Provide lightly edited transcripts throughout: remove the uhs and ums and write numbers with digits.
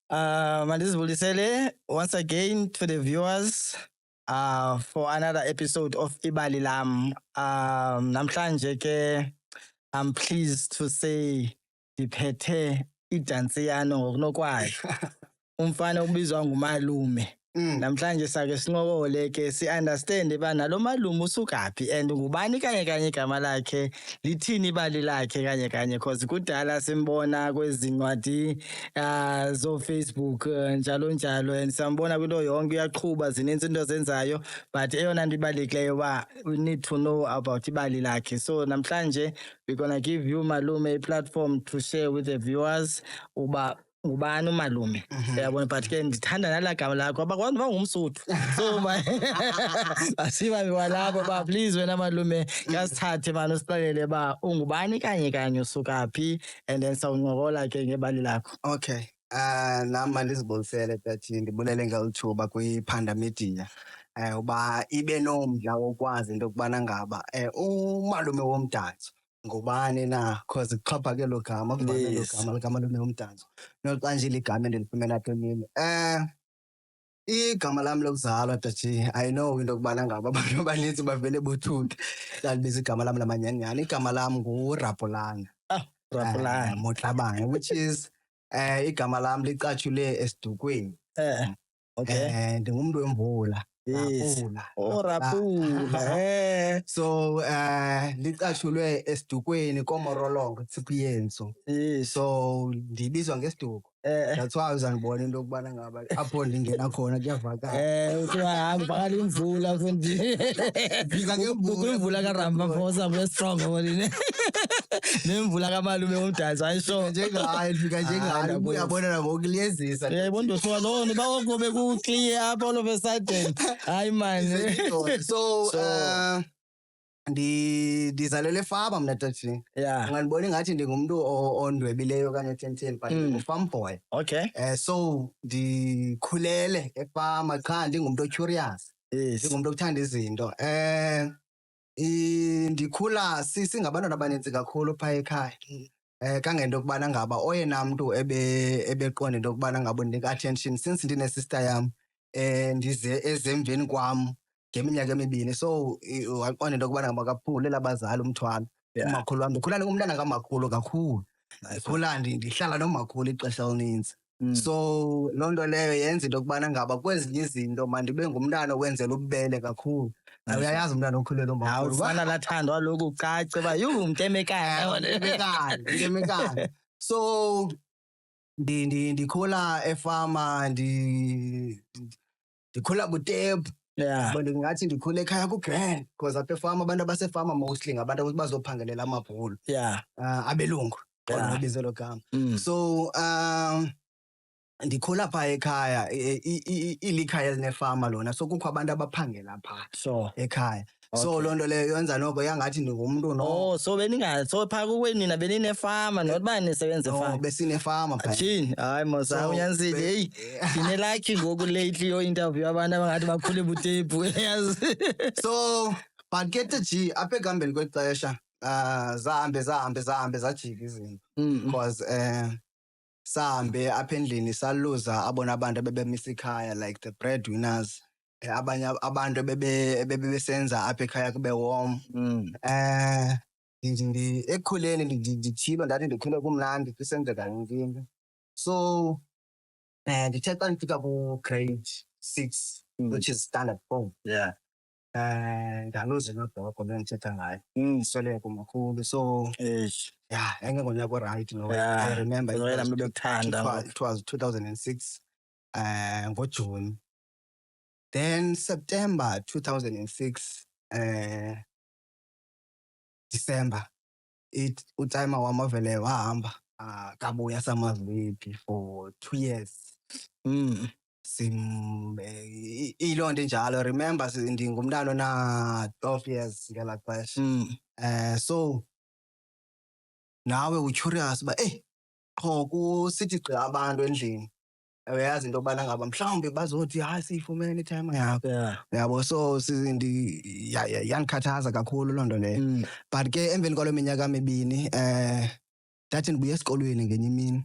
Mandizibulisele once again to the viewers for another episode of Ibali Lam. Namhlanje ke I'm pleased to say ndiphethe idansi yano ngokunokwayo. Umfana ubizwa ngumalume. Namhlanje sake sinqokole ke si-understand bana lo malume usukaphi and ngubani kanye igama lakhe lithini ibali lakhe kanye because kudala simbona kwezincwadi zo Facebook njalo and siyambona kwinto yonke uyaqhuba zininzi into zenzayo but eyona nto ibalulekileyo uba we need to know about ibali lakhe. So namhlanje we're gonna give you malume a platform to share with the viewers uba ngubani umalume uyabona but ke ndithanda nala gama lakho abakwazi uba ngumSuthu so asiba walapho ba please wena malume kasithathe manje usixelele ba ungubani kanye usuka phi and then sawuncokola ke ngebali lakho. Okay. Nami mandizibulisele tathi ndibulele ngelithuba kwiPhanda Media. Uba ibe nomdla wokwazi into kubana ngaba umalume womdanso ngubani na because kuxhaphake lo gama kuvame lo gama likaMalume womdanso. Noxa nje ligama endilifumene apha emini. Igama lami lokuzalwa tathi I know into kubana ngaba abantu abaninzi bavele bothuke xa libiza igama lami lamanyanyana. Igama lami nguRapulana. Rapulana Motlhabane, which is igama lami licatshule esidukweni. Okay. Ndingumntu wemvula. Yes. Rapula. So licatshulwe esidukweni koMorolongo Tsipiyenso. So ndibizwa ngesiduko. That's why uzanibona into kubana ngaba apho ndingena khona kuyavakala. Uvakala imvula fundi. Fika imvula kaRampa Phosa we strong wena. Nemvula kaMalume womdanso ayisho njengayo ifika njengayo uyabona nangokuliyezisa. Yebo ndoswa none bakobe ku clear apho all of a sudden. Hayi man. So ndizalele efama mna tathi. Ungandibona ingathi ndingumuntu ondwebileyo kanye 10 but ngu-farm boy. Okay. So ndikhulele efama qha ndingumuntu ocurious. Ndingumuntu othanda izinto. Ndikhula singabantwana abaninzi kakhulu phaa ekhaya. Kangento kubana ngaba oyena muntu ebeqonda into kubana ngaba ndinika attention since ndine-sister yam ndize ezemveni kwam ngeminyaka emibini. So waqonda into kubana ngaba kaphule labazali umthwalo. Umakhulu wam ndikhula ngumntana kamakhulu kakhulu. Ndikhula ndihlala nomakhulu ixesha elininzi. So loo nto leyo yenza into kubana ngaba kwezinye izinto mandibe ngumntana owenzela ububele kakhulu. Uyayazi umntana okhulela umakhulu. Awufana lathandwa kaloku ucace uba mntemekane. So ndikhula efama ndikhula butepu. Ndingathi ndikhule ekhaya kuGrand because apha efama abantu abasefama mostly ngabantu bazophangelela amabhulu. Abelungu qona ubize lo gama. So ndikhula phaa ekhaya ilikhaya elinefama lona so kukho abantu abaphangela phaa ekhaya. So loo nto leyo yenza noko yangathi ndingumntu so phaa kuwenina beninefama nokuba nisebenza efama. Besinefama phaa. Thini hayi mosa unyanisile heyi ndinelakhi ngoku lately yo-interview abantu abangathi bakhule butepu yazi. So but ke ji apha ekuhambeni kwexesha zahambe zajika izinto because sahambe apha endlini saluza abona abantu abebemisa ikhaya like the breadwinners. Abanye abantu bebesenza apha ekhaya kube warm. Ekukhuleni ndithilo ndathi ndikhule kumnandi kusenzeka yonke into. So ndithe xa ndifika ku-grade 6 which is standard 4. Ndaluza nodoko lo ndithetha ngayo. Isweleko makhulu. So engengonyaka orayithi no. I remember it was 2006 ngoJuni. Then September 2006 December uTimer wam avele wahamba kabuya samazwiphi for 2 years. Iloo nto njalo remember ndingumntana ona 12 years ngelaa xesha. So nawe ucurious uba qho kusithi gqi abantu endlini uyayazi into yobana ngaba mhlawumbi bazothi hayi siyifumene itime yakho. Yabo so yandikhathaza kakhulu loo nto leyo. But ke emveni kwaloo minyaka mibini ndathi ndibuya esikolweni ngenye imini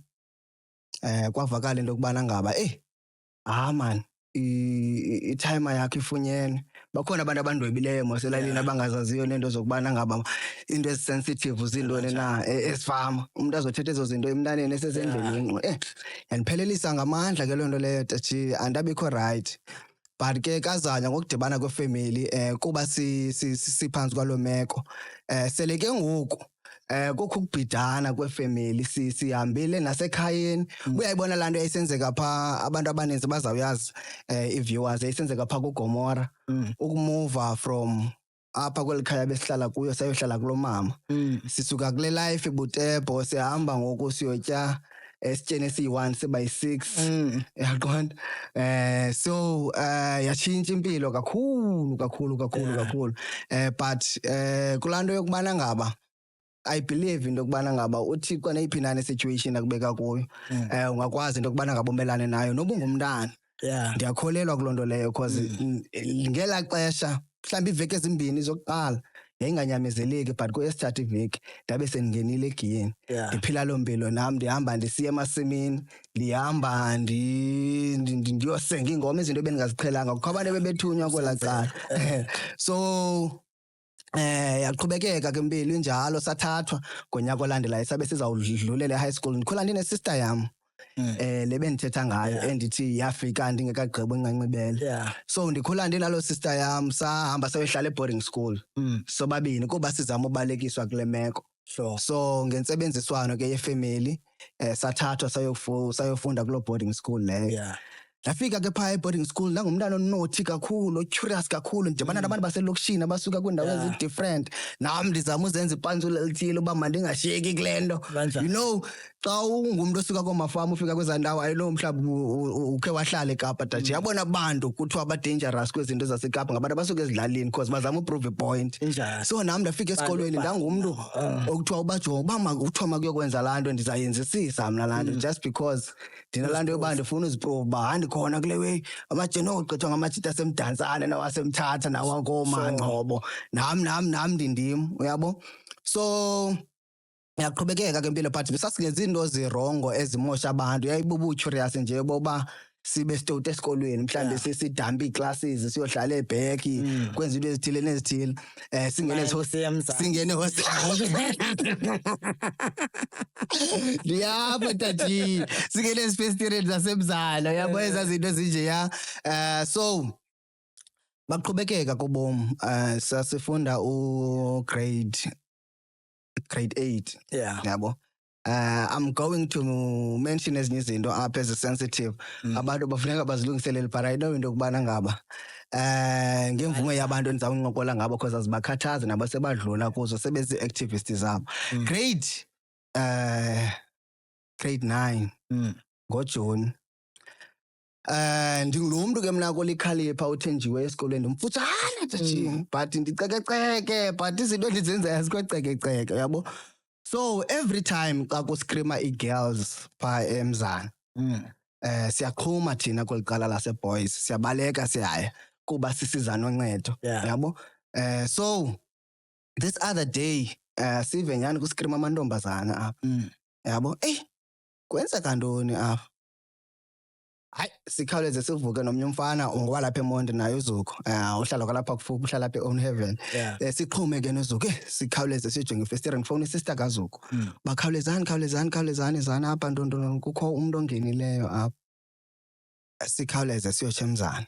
kwavakala into yokubana ngaba man i-timer yakho ifunyenwe. Bakhona abantu abandwebileyo moselalini abangazaziyo neento zokubana ngaba into ezisensitive zintoni na esifama. Umuntu azothetha ezo zinto emntaneni esesendleleni. Yandiphelelisa ngamandla ke loo nto leyo tatshi, andabikho rayithi. But ke kazanywa ngokudibana kwefemeli kuba siphantsi kwaloo meko. Sele ke ngoku kukho ukubhidana kwefemeli, sihambile nasekhayeni. Uyayibona laa nto yayisenzeka phaa, abantu abaninzi bazawuyazi ii-viewers, yayisenzeka phaa kuGomora. Ukumuva from apha kweli khaya besihlala kuyo sayohlala kulo mama. Sisuka kule life iButebo sihamba ngoku siyotya esityeni esiyi-1 siba yi-6. Uyaqonda? So yatshintsha impilo kakhulu. But kulaa nto yokubana ngaba I believe into yokubana ngaba uThixo neyiphi na situation akubeka kuyo ungakwazi into yokubana ngaba umelane nayo noba ungumntana. Ndiyakholelwa kuloo nto leyo because ngelaa xesha mhlawumbi iiveki ezimbini zokuqala yayinganyamezeleki, but kweyesithathu iveki ndabe sendingenile egiyeni. Ndiphila loo mpilo nam, ndihamba ndisiya emasimini, ndihamba ndiyosenga iingoma, izinto ebendingaziqhelanga. Kukho abantu ebebethunywa kwelaa cala. So yaqhubekeka ke impilo injalo, sathathwa ngonyaka olandelayo sabe sizawudlulela e-high school. Ndikhula ndine-sister yam le bendithetha ngayo endithi yafika ndingekagqibi uncancibele. So ndikhula ndinaloo sister yam, sahamba sayohlala e-boarding school sobabini kuba sizama ubalekiswa kule meko. So ngentsebenziswano ke yefemeli sathathwa sayofunda kuloo boarding school leyo. Ndafika ke phaa e-boarding school ndangumntana onothi kakhulu, o-curious kakhulu, ndidibana nabantu baselokishini abasuka kwiindawo ezi-different. Nam ndizama uzenza ipantsula elithile uba mandingashiyeki kule nto. You know, xa ungumntu osuka koomafama ufika kwezaa ndawo, I know mhlawumbi ukhe wahlala eKapa tatshi, yabona abantu kuthiwa ba-dangerous kwezi zinto zaseKapa ngabantu abasuka ezilalini because bazama uprove ipoint. So nam ndafika esikolweni ndangumntu okuthiwa ubajonga uba kuthiwa makuyokwenza laa nto ndizayenzisisa mna laa nto just because ndinalaa nto yoba ndifuna uziprove uba handikhona kule way. Amajoni ogqithwa ngamajita asemdantsane nawasemthatha nawakooMangcobo, nam ndindim, uyabo. So yaqhubekeka ke impilo, but besasingenzi into zirongo ezimosha abantu. Yayibubu-curious nje boba sibe sitowuti esikolweni, mhlawumbi sidambe ii-classes siyohlala ebheki, kwenza into ezithile nezithile. Singene ndiyapho tati, singene ezifestireni zasemzala, uyabo ezaa zinto ezinjeya. So baqhubekeka kobomi, sasifunda grade 8. Yabo. I'm going to mention ezinye izinto apha ezi-sensitive abantu bafuneka bazilungiselele, but I know into yokubana ngaba ngemvume yabantu endizawuncokola ngabo because azibakhathazi nabo sebadlula kuzo, sebezi-activists zabo. Grade 9 ngoJuni. Ndingulo mntu ke mna kolikhalipha uthenjiwe esikolweni, ndimfutshane tatshi, but ndicekeceke, but izinto endizenzayo zikwecekeceke, uyabo. So every time xa kuskrima ii-girls phaa eMzana siyaqhuma thina kweli cala laseboys, siyabaleka siyaya kuba sisiza noncedo, yabo. So this other day sive nyhani kuskrima amantombazana apha, yabo. Kwenzeka ntoni apha? Hayi, sikhawuleze sivuke nomnye umfana ungowalapha eMonti naye uZuko, uhlala kwalapha kufuphi, uhlala apha e-Own Heaven. Siqhume ke noZuko, sikhawuleze sijonge ifestire, ndifowune isister kaZuko. Khawulezani zana apha ntontoni, kukho umntu ongenileyo apha. Sikhawuleze siyotsho eMzana.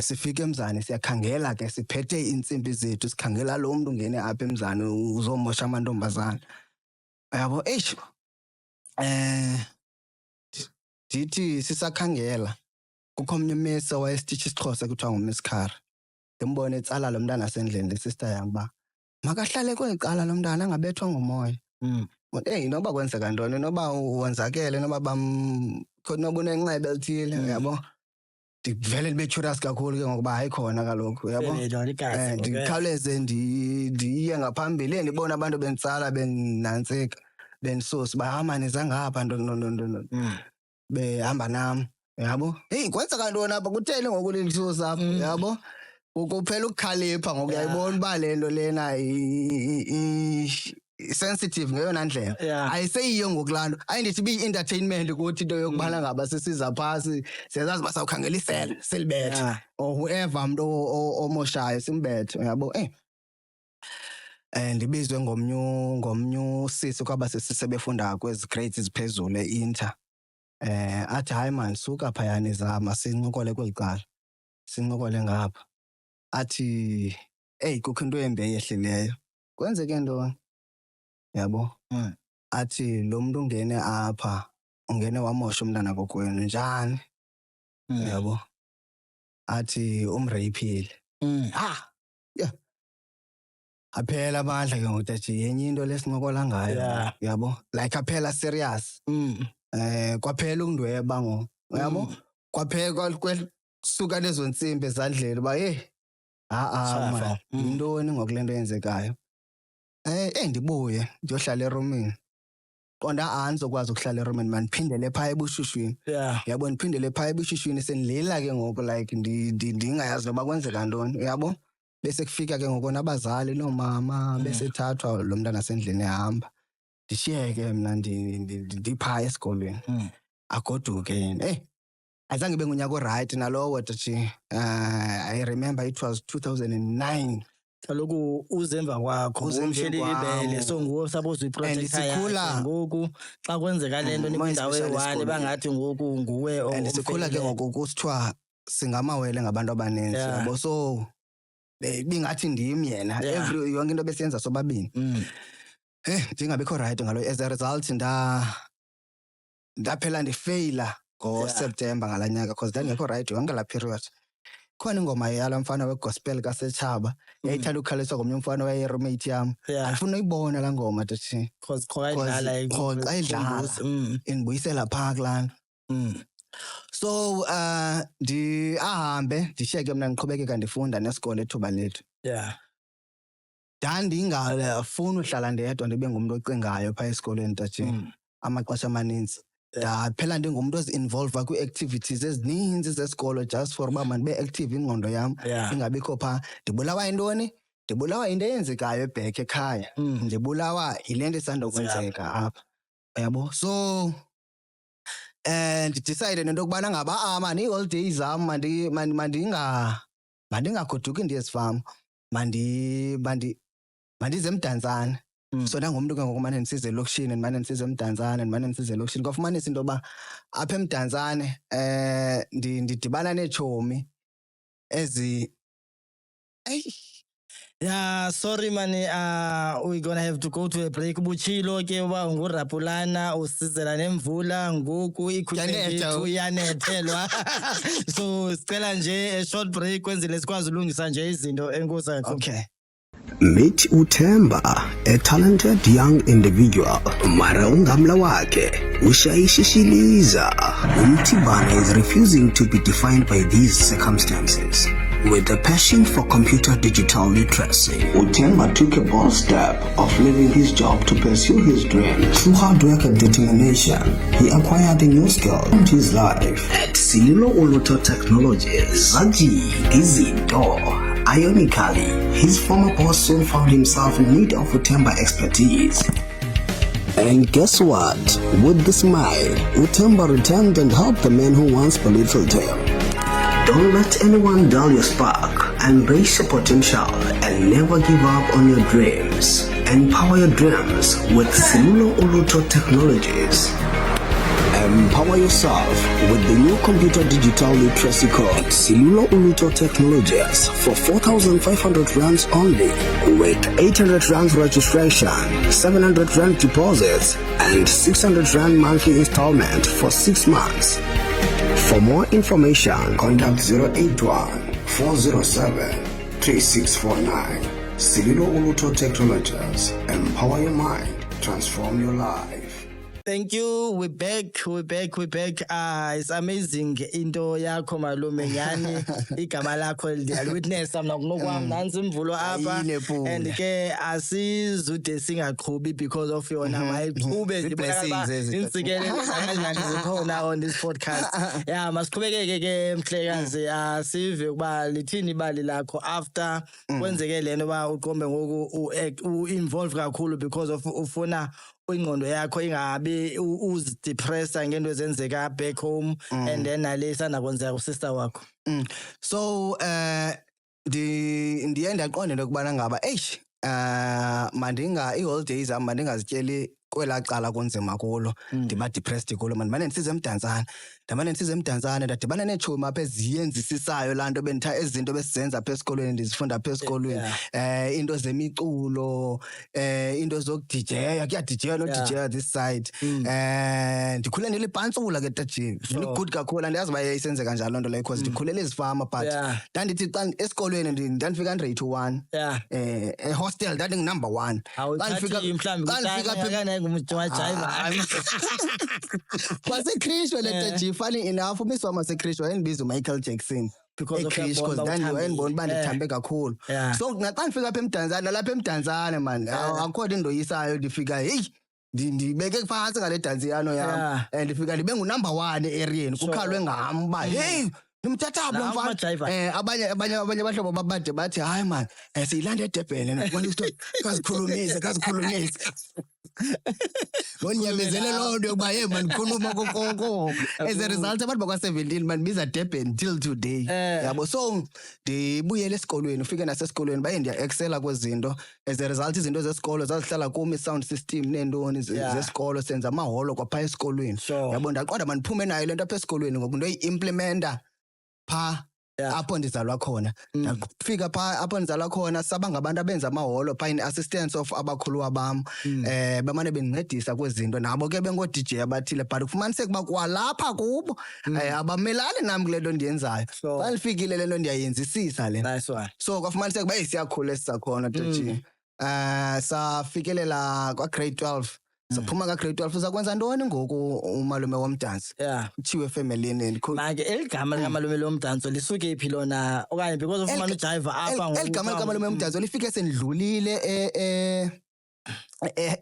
Sifike eMzana siyakhangela ke, siphethe iintsimbi zethu, sikhangela lo mntu ungene apha eMzana uzomosha amantombazana. Yabo, ndithi sisakhangela kukho omnye umesi owayesititsha isiXhosa kuthiwa nguMiss Khara. Ndimbone etsala lo mntana asendlini, le-sister yam, uba makahlale kweli cala lo mntana angabethwa ngumoya. Noba kwenzeka ntoni, noba wonzakele, noba noba unenxeba elithile, uyabo. Ndivele ndibe curious kakhulu ke ngokuba hayi khona kaloku, uyabo. Ndikhawuleze ndiye ngaphambili, ndibone abantu benditsala bendinantsika, bendisusa uba mani zangapha ntoni. Behamba nam, yabo. Kwenzeka ntoni apha, kutheni ngoku lilisusa apha, yabo. Kuphela ukukhalipha ngoku, uyayibona uba le nto lena sensitive ngeyona ndlela Yeah. ayiseyiyo ngokulando ayindithi bi-entertainment ukuthi into yokubana ngaba sisiza phasi siyazazi uba sawukhangela isela silibethe Yeah. or whoever mntu omoshayo simbethe uyabo ndibizwe ngomnye usisi kwaba sesebefunda kwezi grades eziphezulu e-inter athi hayi man suka phayani zama sincokole kweli cala sincokole ngapha athi kukho into embi eyehlileyo kwenzeke ntoni yabo athi lo muntu ungene apha ungene wamosha umntana kokwenu njani yabo athi umreyphile yeah aphela amandla ke ngoku athi yenye into lesincokola ngayo yabo like aphela serious kwaphela undweba ngo yabo kwaphela kwasuka lezo ntsimbi ezandleni ba man yintoni ngokule nto yenzekayo ndibuye ndiyohlala erumini qonda andizokwazi ukuhlala erumini mandiphindele phaa ebushushwini yabo ndiphindele phaa ebushushwini sendilila ke ngoku like ndingayazi noba kwenzeka ntoni uyabo bese kufika ke ngoku nabazali noomama besethathwa lo mntana sendlini ehamba ndishiyeke mna ndiphaa esikolweni agoduke yena azange ibe ngunyaka orayithi nalowo tathi I remember it was 2009 kaloku uzemva kwakho umsheli ibele so nguwe suppose uyiprotecta yakhe ngoku xa kwenzeka le nto nikwindawo eyi-one bangathi ngoku nguwe and sikhula ke ngoku kusithiwa singamawele ngabantu abaninzi yabo so bingathi ndim yena yonke into besiyenza sobabini ndingabikho rayithi ngalo as a result ndaphela ndifeyila ngoSeptemba ngalaa nyaka because ndandingekho rayithi yonke laa period. Khona ingoma yala mfana wegospel kaSechaba yayithanda ukukhaliswa ngomnye umfana waye-roommate yam andifuna uyibona laa ngoma tathi because xa idlala indibuyisela phaa kulaa so ahambe ndishiyeke mna ndiqhubekeka ndifunda nesikolo ethuba lethu ndandingafuni uhlala ndedwa ndibe ngumntu ocingayo phaa esikolweni tathi amaxesha amaninzi ndaphela ndingumntu ozi-involva kwii-activities ezininzi zesikolo just for uba mandibe-active ingqondo yam ingabikho phaa ndibulawa yintoni ndibulawa yinto eyenzekayo ebhek ekhaya ndibulawa yile nto isandokwenzeka apha yabo so ndidicayide nento yokubana ngaba mani ii-holidays zam mandingagoduki ndiye ezifama mandize emdantsane so ndangumntu ke ngoku mane ndisize elokishini ndimane ndisize emdantsane ndimane ndisize elokishini kwafumanisa into yoba apha emdantsane ndidibana neetshomi Yeah, sorry man, we're gonna have to go to a break. Buchilo ke uba ngurapulana usizela nemvula ngoku ikhulethu iyanethelwa. So sicela nje a short break kwenzele sikwazi ulungisa nje izinto enkosi yakho. Okay. Meet Uthemba, a talented young individual. Mara ungamla wake, ushayishishiliza. Umtibana is refusing to be defined by these circumstances. With a passion for computer digital literacy, Uthemba took a bold step of leaving his job to pursue his dream. Through hard work and determination, he acquired a new skill in his life. At Sililo Uluto Technologies, Zaji Izido. Ironically, his former boss soon found himself in need of Uthemba expertise. And guess what? With the smile, Uthemba returned and helped the man who once belittled him. Don't let anyone dull your spark. Embrace your potential and never give up on your dreams. Empower your dreams with Sililo Uluto Technologies. Empower yourself with the new computer digital literacy code Sililo Uluto Technologies for 4,500 rands only, with 800 rands registration, 700 rand deposits, and 600 rand monthly installment for 6 months. For more information, contact 081-407-3649. Sililo Uluto Technologies. Empower your mind, transform your life. Thank you. We're back. It's amazing into yakho malume nyani igama lakho liyalwitness mina kunokwami nansi imvulo apha and ke asizude singaqhubi because of yona mayiqhube nje insikelelo kanjani zikhona on this podcast. Yeah, masiqhubekeke ke Mhlekazi asive kuba lithini ibali lakho after kwenzeke lento ba uqombe ngoku u-involve kakhulu because of ufuna ingqondo yakho ingabe uzidepressa ngento ezenzeka back home and then nalesana kwenzeka usister wakho. So ndiye ndaqonda lokubana ngaba mandinga i-holidays mandingazityeli kwela cala kunzima kulo ndiba depressed kulo mandimane ndisize emdantsane ndadibana neetshomi apha eziyenzisisayo laa nto ezinto besizenza apha esikolweni ndizifunda apha esikolweni into zemiculo into zokudijeya kuyadijeya nodijeya this side ndikhule ndilibhantsula ke taji good kakhulu andiyazi uba isenzeka njalo loo nto leyo because ndikhulela ezifama but ndandithi xa esikolweni ndandifika grade 1 ehostel ndandingu-number 1 kwasekrishwa letaji funny enough umisi masekrishwa wayendibiza uMichael Jackson because ndandibona uba ndithambe kakhulu so naxa ndifika apha emdantsane lapha emdantsane man akho nto ndoyisayo ndifika heyi ndibeke phantsi ngale dansiyano yam ndifika ndibe ngu-number 1 e-areeni kukhalwe ngam uba heyi ndimthathaphi lo mfana abanye abahlobo babade bathi hayi man siyilanda eDurban nabona isitori kazikhulumise ngonyamezele loo nto yokuba ye mandikhuluma kokoko as a result abantu bakwa-17 mandibiza Durban till today yabo so ndibuyele esikolweni ufike nasesikolweni baye ndiya-excela kwezinto as a result izinto zesikolo zazihlala kum i-sound system neentoni zesikolo senza amaholo kwaphaa esikolweni yabo ndaqonda mandiphume nayo le nto apha esikolweni ngoku ndoyi-implementa pha apho ndizalwa khona ndafika pha apho ndizalwa khona saba ngabantu abenza amaholo pha in assistance of abakhuluwa bam bamane bendincedisa kwezinto nabo ke bengo-DJ abathile but kufumaniseka uba kwalapha kubo abamelani nam kule nto ndiyenzayo xa ndifikile le nto ndiyayenzisisa le so kwafumaniseka uba siyakhula esisakhona totshi safikelela kwa-grade 12 saphuma ka-grade 12 uzakwenza ntoni ngoku umalume womdanso kuthiwe efemelini manje eligama likamalume lomdanso lisuke phi lona okanye because of umane ujiva apha eligama likamalume womdanso lifike sendidlulile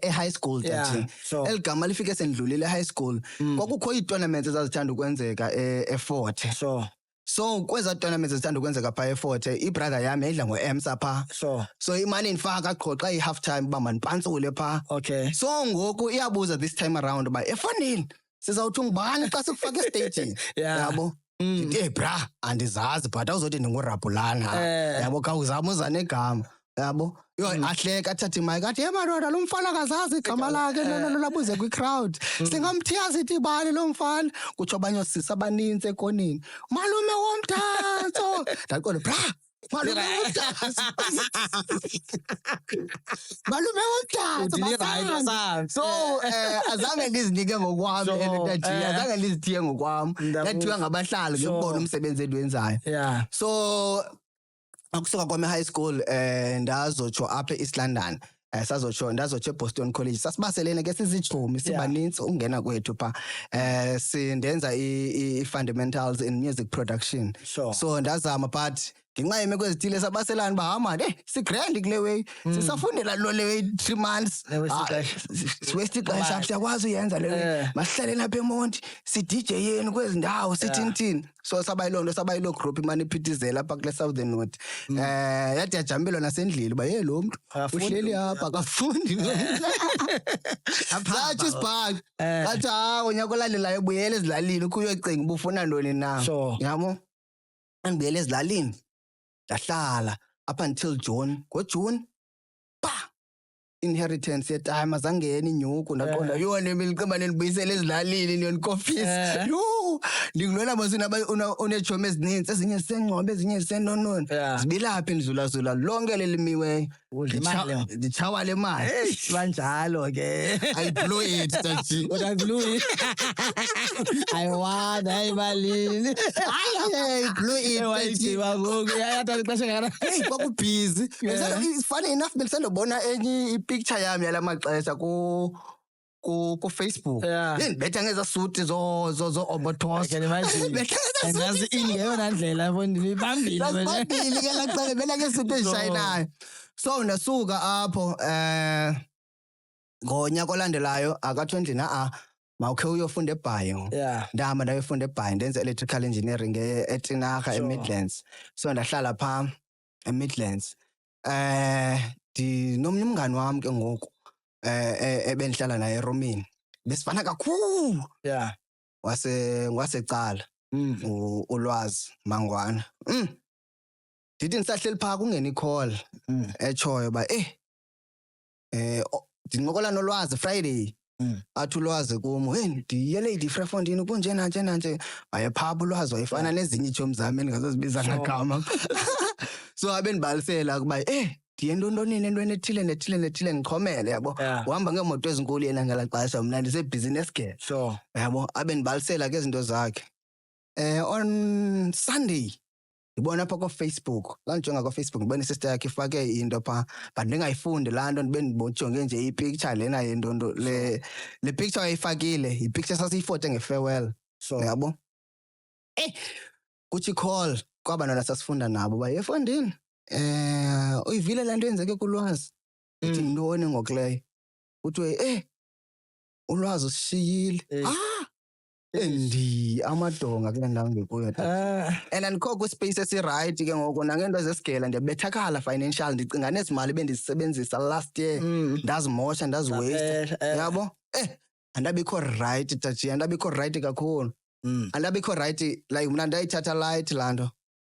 e-high school tathi eligama lifike sendidlulile e-high school kwakukho ii-tournaments ezazithanda ukwenzeka eFort so kweza tournaments ezithanda ukwenzeka phaa eFort ibrother yami yayidla ngo-EMSA phaa so imane indifaka qho xa i-half time uba mandipantsule phaa so ngoku iyabuza this time around uba efonini sizawuthi ungubani xa sikufaka estagini yabo ndithi bra andizazi but awuzothi ndingurabhulana yabo khawuzama uza negama yabo ahleka athathe imike athi madoda lo mfana akazazi igama lakhe labuze kwi-crowd singamthiya sithi bani lo mfana kutsho abanye oosisi abanintsi ekonini malume womdanso ndaqonda bra malume womdanso so azange ndizinike ngokwam azange ndizithiye ngokwam ndathiywa ngabahlali ngekubona umsebenzi endiwenzayo so akusuka kwami e-high school ndazotsho apha e-East London ndazotsho eBoston College sasibaselene ke sizitshomi sibanintsi ukungena kwethu phaa sindenza i-fundamentals in music production so ndazama but ngenxa yemeko ezithile sabaselana uba hamani sigrand kule way sisafundela lo le way 3 months siwesti ixesha siyakwazi uyenza le way masihlaleni apha eMonti sidijeyeni kwezi ndawo sithini so sabayiloo group imane iphithizela apha kule Southern North yathi yajambelwa nasendlini uba ye lo mntu uhleli apha akafundi sathi isibhaki athi unyaka olandelayo buyela ezilalini ukuyocinga uba ufuna ntoni na yabo andibuyela ezilalini ndahlala up until June ngoJune inheritance yetime azangena inyuku ndaqonda yona imiliceba nendibuyisela ezilalini niyonikofisa ndingulola masina uneetshomi ezininzi ezinye zisengcobo ezinye zisenononi zibilaphi ndizulazula lonke lelimiweyo nditshawa le mali banjalo ke I blew it taji what I blew it I won ayimalini I blew it taji ngoku yayathi xesha ngana kwakubhizi funny enough belisandobona enye ipicture yami yala maxesha ku Facebook Yeah. yendibetha ngeza suit zo obotos I can imagine. Angazi ingeyona ndlela mfondini ibambile wena. Lasibambile ke lacala vela ke suit ezishayinayo. So ndasuka apho ngonyaka olandelayo akathwe endlini mawukhe uyofunda eBhayi. Yeah. Ndahamba ndayofunda eBhayi ndenza electrical engineering eTinarha eMidlands. So ndahlala pha eMidlands. Ndinomnye umngani wami ke ngoku ebendihlala naye eRomini. Besifana kakhulu. Yeah. Wasecala. Ulwazi Mangwana. Ndithi ndisahleli pha kungena icall echoyo ba ndincokola nolwazi Friday. Athi ulwazi kum ndiyele iDifrefondini kunjena nje wayephapha ulwazi wayefana nezinye iitshomi zami endingazozibiza ngagama. So abendibalisela kuba ndiye ntontonini entweni ethile ndiqhomele yabo. Uhamba ngeemoto ezinkulu yena ngela xesha mna ndisebhizinesi girl. Sure. Yabo abendibalisela ke izinto zakhe. On Sunday ndibona apha koFacebook. Xa ndijonga koFacebook ndibona isister yakhe ifake into pha but ndingayifundi laa nto ndijonge nje ipicture lena yentonto le picture wayifakile ipicture sasiyifote ngefarewell. Sure. Yabo. Kuthi call kwabantwana sasifunda nabo ba efondini uyivile le nto yenzeke kulwazi. Ndithi ntoni ngokuleyo? Kuthiwe ulwazi usishiyile. Amadonga kule ndawo ngikuyo. And andikho kwispace esiright ke ngoku nangento zesigela ndiyabethakala financial ndicinga nezimali bendizisebenzisa last year ndazimosha ndaziwaste. Yabo. Andabikho right tachi andabikho right kakhulu. Andabikho right like mna ndayithatha light laa nto.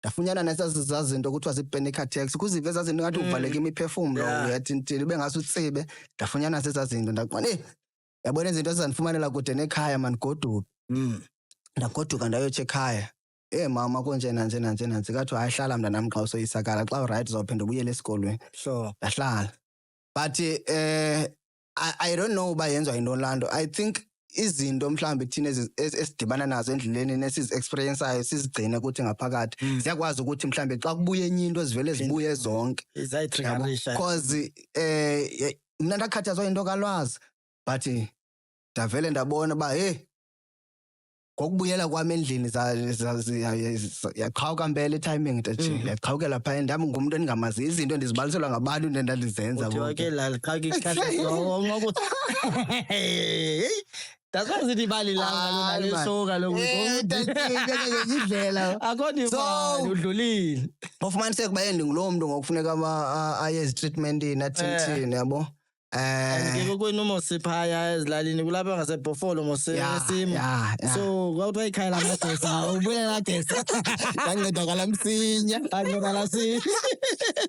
Ndafunyana nesazizazinto kuthiwa zii-panic attacks kuzive ezazinto ngathi uvaleka imiphefumlo uyathintila ube ngasutsibe. Ndafunyana sesazinto ndaqona yabona izinto ezandifumanela kude nekhaya man goduka. Ndagoduka ndayotsha ekhaya. Mama kunjena kathi hayihlala mntanam xa usoyisakala xa uright uzawuphinda ubuyele esikolweni. Sure. Ndahlala. But I don't know uba yenziwa yintoni laa nto. I think izinto mhlawumbi thina esidibana nazo endleleni nesizi-experienceayo sizigcine ukuthi ngaphakathi ziyakwazi ukuthi mhlawumbi xa kubuye enye into zivele zibuye zonke. Izayitriggerisha. Because mna ndakhathazwa yinto kalwazi but ndavele ndabona uba ngokubuyela kwami endlini yaqhawuka mpela itiming ntathi yaqhawukela phaa ndami ngumntu endingamaziyo izinto ndizibaliselwa ngabantu into endandizenza. Ke la liqhawuka ikhahla ndakwazi ukuthi ibali langa lisoka lokhu indlela akho ndifani udlulile. Ufumaniseke uba ndingulowo mntu ngokufuneka aye ezitreatmentini athini yabo. Ngeke kwenu mosiphaya ezilalini kulapha ngasebhofolo mosesimo. So kwathiwa ikhaya lamadesa ubuye ladesa yancedakala msinya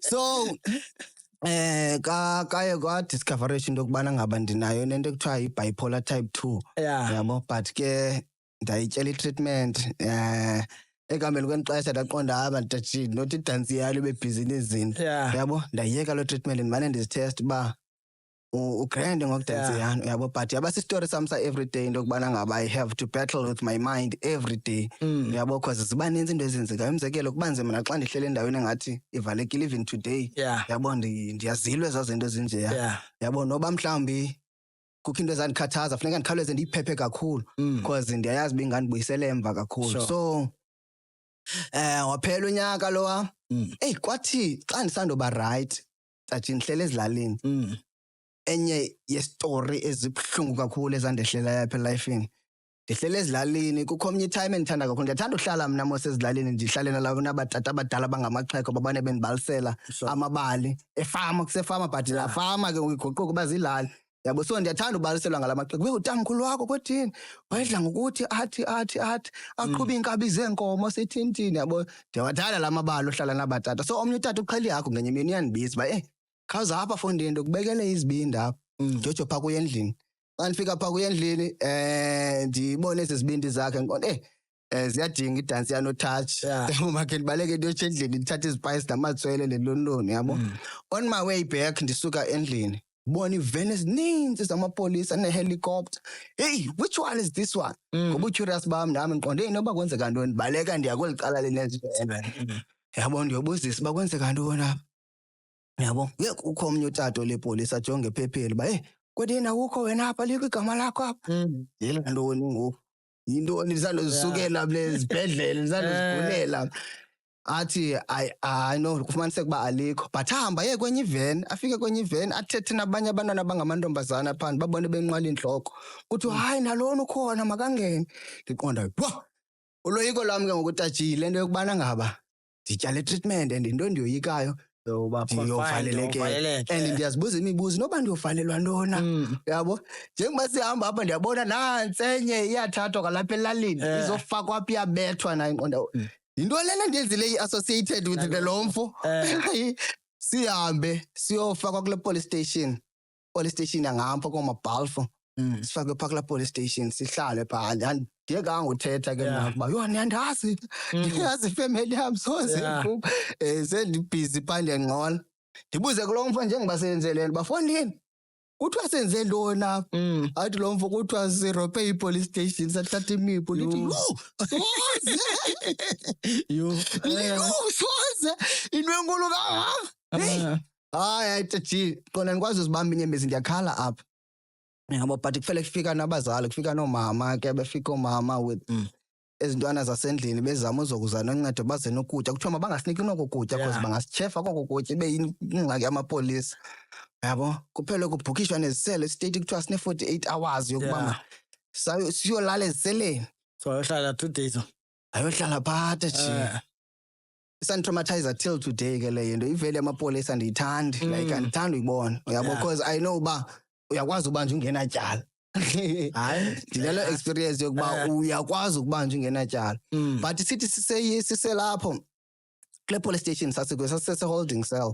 so kaye kwadiscoveration into yokubana ngaba ndinayo nento ekuthiwa yi-bipolar type 2. Yabo but ke ndayityela i-treatment ekuhambeni kwexesha ndaqonda aba ntatshini not idansi yalo bebhizinisi. Yabo ndayiyeka loo treatment ndimane ndizitest uba ugrande ngokudansi yano. Yabo but yaba sistory sam sa-everyday into yokubana ngaba I have to battle with my mind every day. Yabo because ziba ninzi into ezenzekayo. Umzekelo kuba nzima naxa ndihlele endaweni engathi ivalekile even today. Yabo ndiyazilwe ezaa zinto ezinjeya. Yabo noba mhlawumbi kukho into ezandikhathaza funeka ndikhawuleze ndiyiphephe kakhulu because ndiyayazi uba ingandibuyisele emva kakhulu. So waphela unyaka lowa kwathi xa ndisandoba right tathi ndihlele ezilalini enye yestory ezibuhlungu kakhulu ezandehlela yapha elifini. Ndihlele ezilalini kukho omnye itime endithanda kakhulu. Ndiyathanda uhlala mna mosezilalini ndihlale nalabo nabatata abadala abangamaxhego babane bendibalisela amabali efama kusefama but laa fama ke iguquka uba zilali. Yabo so ndiyathanda ubaliselwa ngala maxhego. Utamkhulu wakho kwethini wayedla ngokuthi athi aqhuba iinkabi zeenkomo sithintini. Yabo ndiyawathanda la mabali ohlala nabatata. So omnye utata uqhele yakho ngenye imini uyandibiza uba khawuza apha fondini ndokubekele izibindi apha njojo phaa kuye endlini. Xa ndifika phaa kuye endlini ndibone ezi zibindi zakhe ndiqonda ziyadinga idansi yanotouch. Umakhe ndibaleke into yotsha endlini ndithathe izipayisi namatswele nelontoni. Yabo on my way back ndisuka endlini bona iiveni ezininzi zamapolisa nehelicopter. Which one is this one? Ngoba ucurious bam nami ndiqonde noba kwenzeka ntoni ndibaleka ndiya kweli cala linezi. Yabo ndiyobuzisa uba kwenzeka ntoni apha. Yabo kukho omnye utata lepolisa ajonge ephepheni uba Kwedina ukho wena apha liko igama lakho apha. Yile ntoni ngoku? Yintoni lisandozisukela lezibhedlele lisandozigulela. Athi I know kufumaniseka uba alikho but ahamba ye kwenye iveni afike kwenye iveni athethe nabanye abantwana abangamantombazana phandle babone benqwala intloko kuthi hayi nalona ukhona makangene ndiqonda yho uloyiko lwami ke ngokuthi le nto yokubana ngaba ndityale treatment and into endiyoyikayo ndiyovaleleke and ndiyazibuza imibuzo noba ndiyovalelwa ntona yabo njengoba sihamba apha ndiyabona nantsenye iyathathwa kwalapha elalini izofakwa apha iyabethwa nayo inqonda into lena ndiyenzile i-associated with lo mfo sihambe siyofakwa kule police station yangampha komaBalfour sifakwe phaa kula police station sihlale phaa ndiye kanguthetha ke mna ukuba yho ndiyandazi ifemeli yam soze sendibhizi phaa ndiyangqola ndibuze kulo mfo njengoba senzeleni bafondini kuthiwa senze ntoni apha athi lo mfo kuthiwa sirobhe ipolice station sathatha imipu ndithi soze into enkulu kangaka hayi tati kona ndikwazi uzibamba inyembezi ndiyakhala apha yabo but kufele kufika nabazali kufika noomama ke befika oomama with ezintwana zasendlini bezama uzokuza noncedo baze nokutya kuthiwa mabangasiniki noko kutya because bangasitshefa koko kutya ibe yingxaki yamapolisa yabo kuphele kubhukishwa nezisele state kuthiwa sine 48 hours yokuba siyolala eziseleni so ayohlala 2 days ayohlala phata nje isantraumatizer till today ke le nto ivele amapolisa andiyithandi like andithanda uyibona uyabo because I know uba uyakwazi ubanjwa ungenatyala hayi ndinelo experience yokuba uyakwazi ukubanjwa ungenatyala but sithi siselapho kule police station sasise holding cell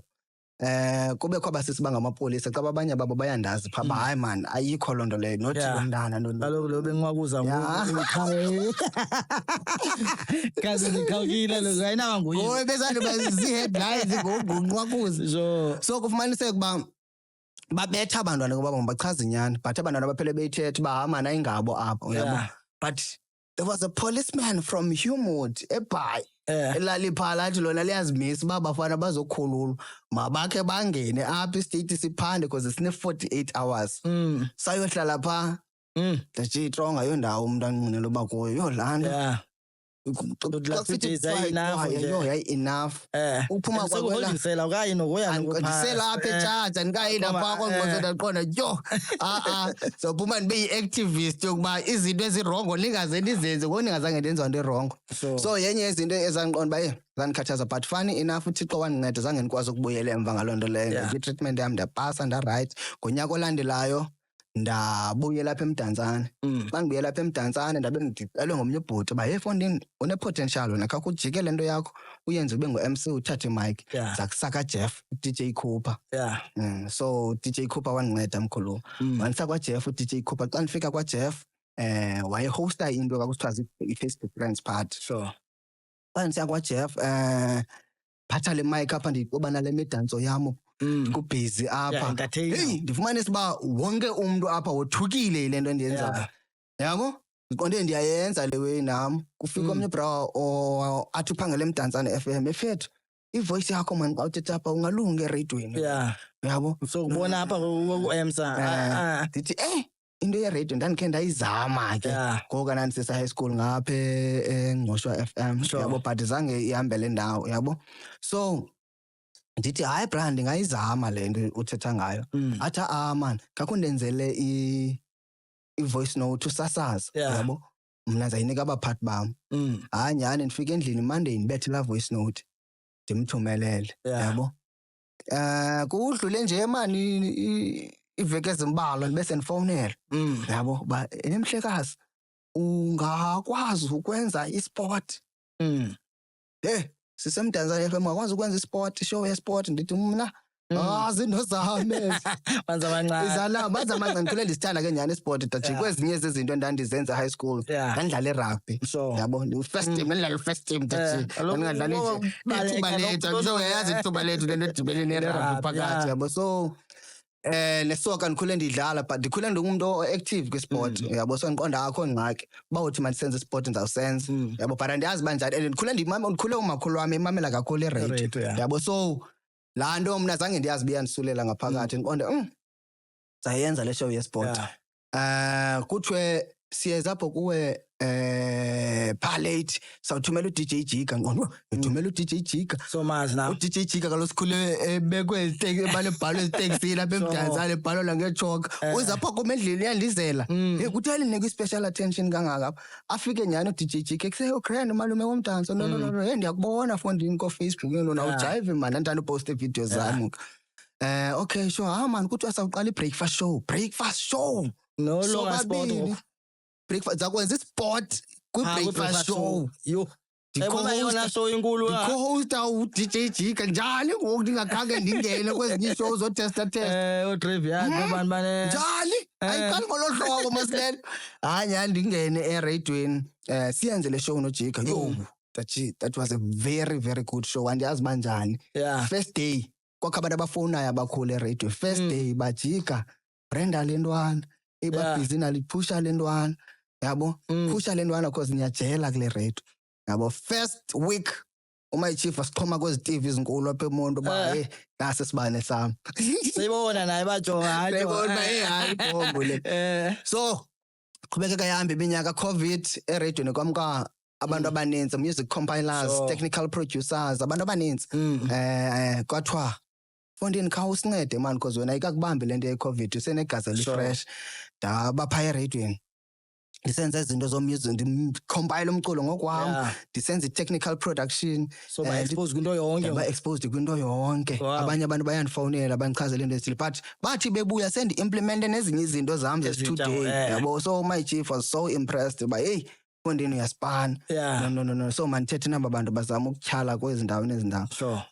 kubekho abasisi bangamapolisa xa abanye babo bayandazi phaa hayi man ayikho loo nto leyo nothi lomntana kaloku lo benqwakuza kaze ndikhawukile lo ayinanguye oye bezantu bazii-headlines ngonqwakuza so kufumaniseka ukuba babetha abantwana ngoba bachaza inyani but abantwana baphele beyithetha uba hamana ingabo apho uyabo but there was a policeman from Humud eBhayi elaliphaa lathi lona liyazimisa uba bafana bazokhululwa mabakhe bangene apha istate siphande because sine 48 hours sayohlala phaa ndathi itronga yo ndawo umntu anqinela uba kuyo yo laa nto yayi enough uphuma kwakwela okanye nokuya ndiselapha etshaja ndikayi ndafakwa ngoze ndaqonda yho sophuma ndibe yi-activist yokuba izinto ezirongo ningaze ndizenze ngoku ndingazange ndenziwa nto erongo so yenye yezinto ezandiqonda uba zandikhathaza but funny enough uthixo wandinceda zange ndikwazi ukubuyela emva ngaloo nto leyo i-treatment yam ndapasa ndarayithi ngonyaka olandelayo ndabuyela apha eMdantsane xa ndibuyela apha eMdantsane ndabe ndixelwe ngomnye ubhuti uba hey Fondini une-potential wena khawukhe ujike le nto yakho uyenze ube ngu-MC uthathe imike zakusaka Jeff uDJ Cooper so uDJ Cooper wandinceda mkhulu wandisa kwaJeff uDJ Cooper xa ndifika kwaJeff wayehosta into kakuthiwa i-Facebook Friends Party xa ndisiya kwaJeff phatha le mike apha ndiyiqoba nale midantso yam kubhizi apha hey ndifumanisa uba wonke umntu apha wothukile yile nto endiyenzayo yabo ndiqonde ndiyayenza le way nam kufika omnye bra athi uphangela eMdantsane FM efethu ivoice yakho man xa uthetha apha ungalunga ereyidweni yabo so ubona apha ku-EMSA ndithi into yereyidiyo ndandikhe ndayizama ke ngoku ndandisesa-high school ngapha eNgqoshwa FM yabo but zange ihambele ndawo yabo so ndithi hayi bra ndingayizama le nto uthetha ngayo athi man kakho ndenzele i-voice note usasaza yabo mna ndizayinika abaphathi bam hayi nyhani ndifika endlini Monday ndibethe laa voice note ndimthumelele yabo kudlule nje mani iveki ezimbalwa ndibe sendifowunela yabo uba Mhlekazi ungakwazi ukwenza isport sisemdantsane FM ungakwazi ukwenza isport ishow yesport ndithi mna zinto zami banza amancane ndikhule ndisithanda ke nyhani isport dathi kwezinye zezinto endandizenza high school ndandidlala irugby yabo first team ndandidlala first team dathi ndingadlali ithuba lethu so uyayazi ithuba lethu lento edibene nerugby phakathi yabo so nesoka ndikhule ndidlala but ndikhule ndingumuntu o-active kwisport yabo so ndiqonda akho ngxaki uba uthi mandisenze isport ndizawusenza yabo but andiyazi uba njani and ndikhule umakhulu wam emamela kakhulu ireyidiyo yabo so laa nto mna zange ndiyazi uba iyandisulela ngaphakathi ndiqonde sayenza le show yesport. Kuthiwe siyeza apho kuwe palate sawuthumela uDJ Jika ngithumela uDJ Jika so mazi now uDJ Jika kaloku sikhule ebekwe iziteki balebhalo eziteksi lapha emdantsane ebhalo la ngejoka uza apha komendlini yandizela kuthali nike special attention kangaka afike nyani uDJ Jika ekuse grand malume womdanso no hey ndiyakubona fondini ko Facebook na ujive man andani post videos zami okay sure man kuthi asawuqala breakfast show no longer sport breakfast zakwenza isport kwi-breakfast show yo ayibona yona show inkulu hosta uDJ Jika njani ngoku ndingakhange ndingene kwezinye ishow zotesta trivia abantu bane njani ayiqali ngolo hlobo masilela nyani ndingene eradweni siyenze le show noJika yo that was a very very good show andiyazi banjani first day kwakho abantu abafonayo abakhulu eradio first day baJika Brenda lentwana ibabhizi naliphusha lentwana yabo phusha lentwana cause niyajela kule radio yabo first week my chief asiqhoma kwezi TV izinkulu apha eMonto ba ngase sibane sami sibona naye bajonga bayibona hayi bombo le so qhubekeka yahamba iminyaka covid eradio nekwamka abantu abaninzi music compilers technical producers abantu abaninzi kwathiwa Fondini khawusincede man because wena ayikakubambi lento yeCovid usenegazi elifresh ndabapha eradweni ndisenza izinto zomusic ndicompile umculo ngokwami ndisenza technical production so ba expose kwinto yonke ba exposed kwinto yonke abanye abantu bayandifonela abandichazela into ezithile but bathi bebuya sendi implement nezinye izinto zami ze-today yabo so my chief was so impressed by hey Fondini uyaspana no so manithethe namba abantu bazama ukutyhala kwezi ndawo nezindawo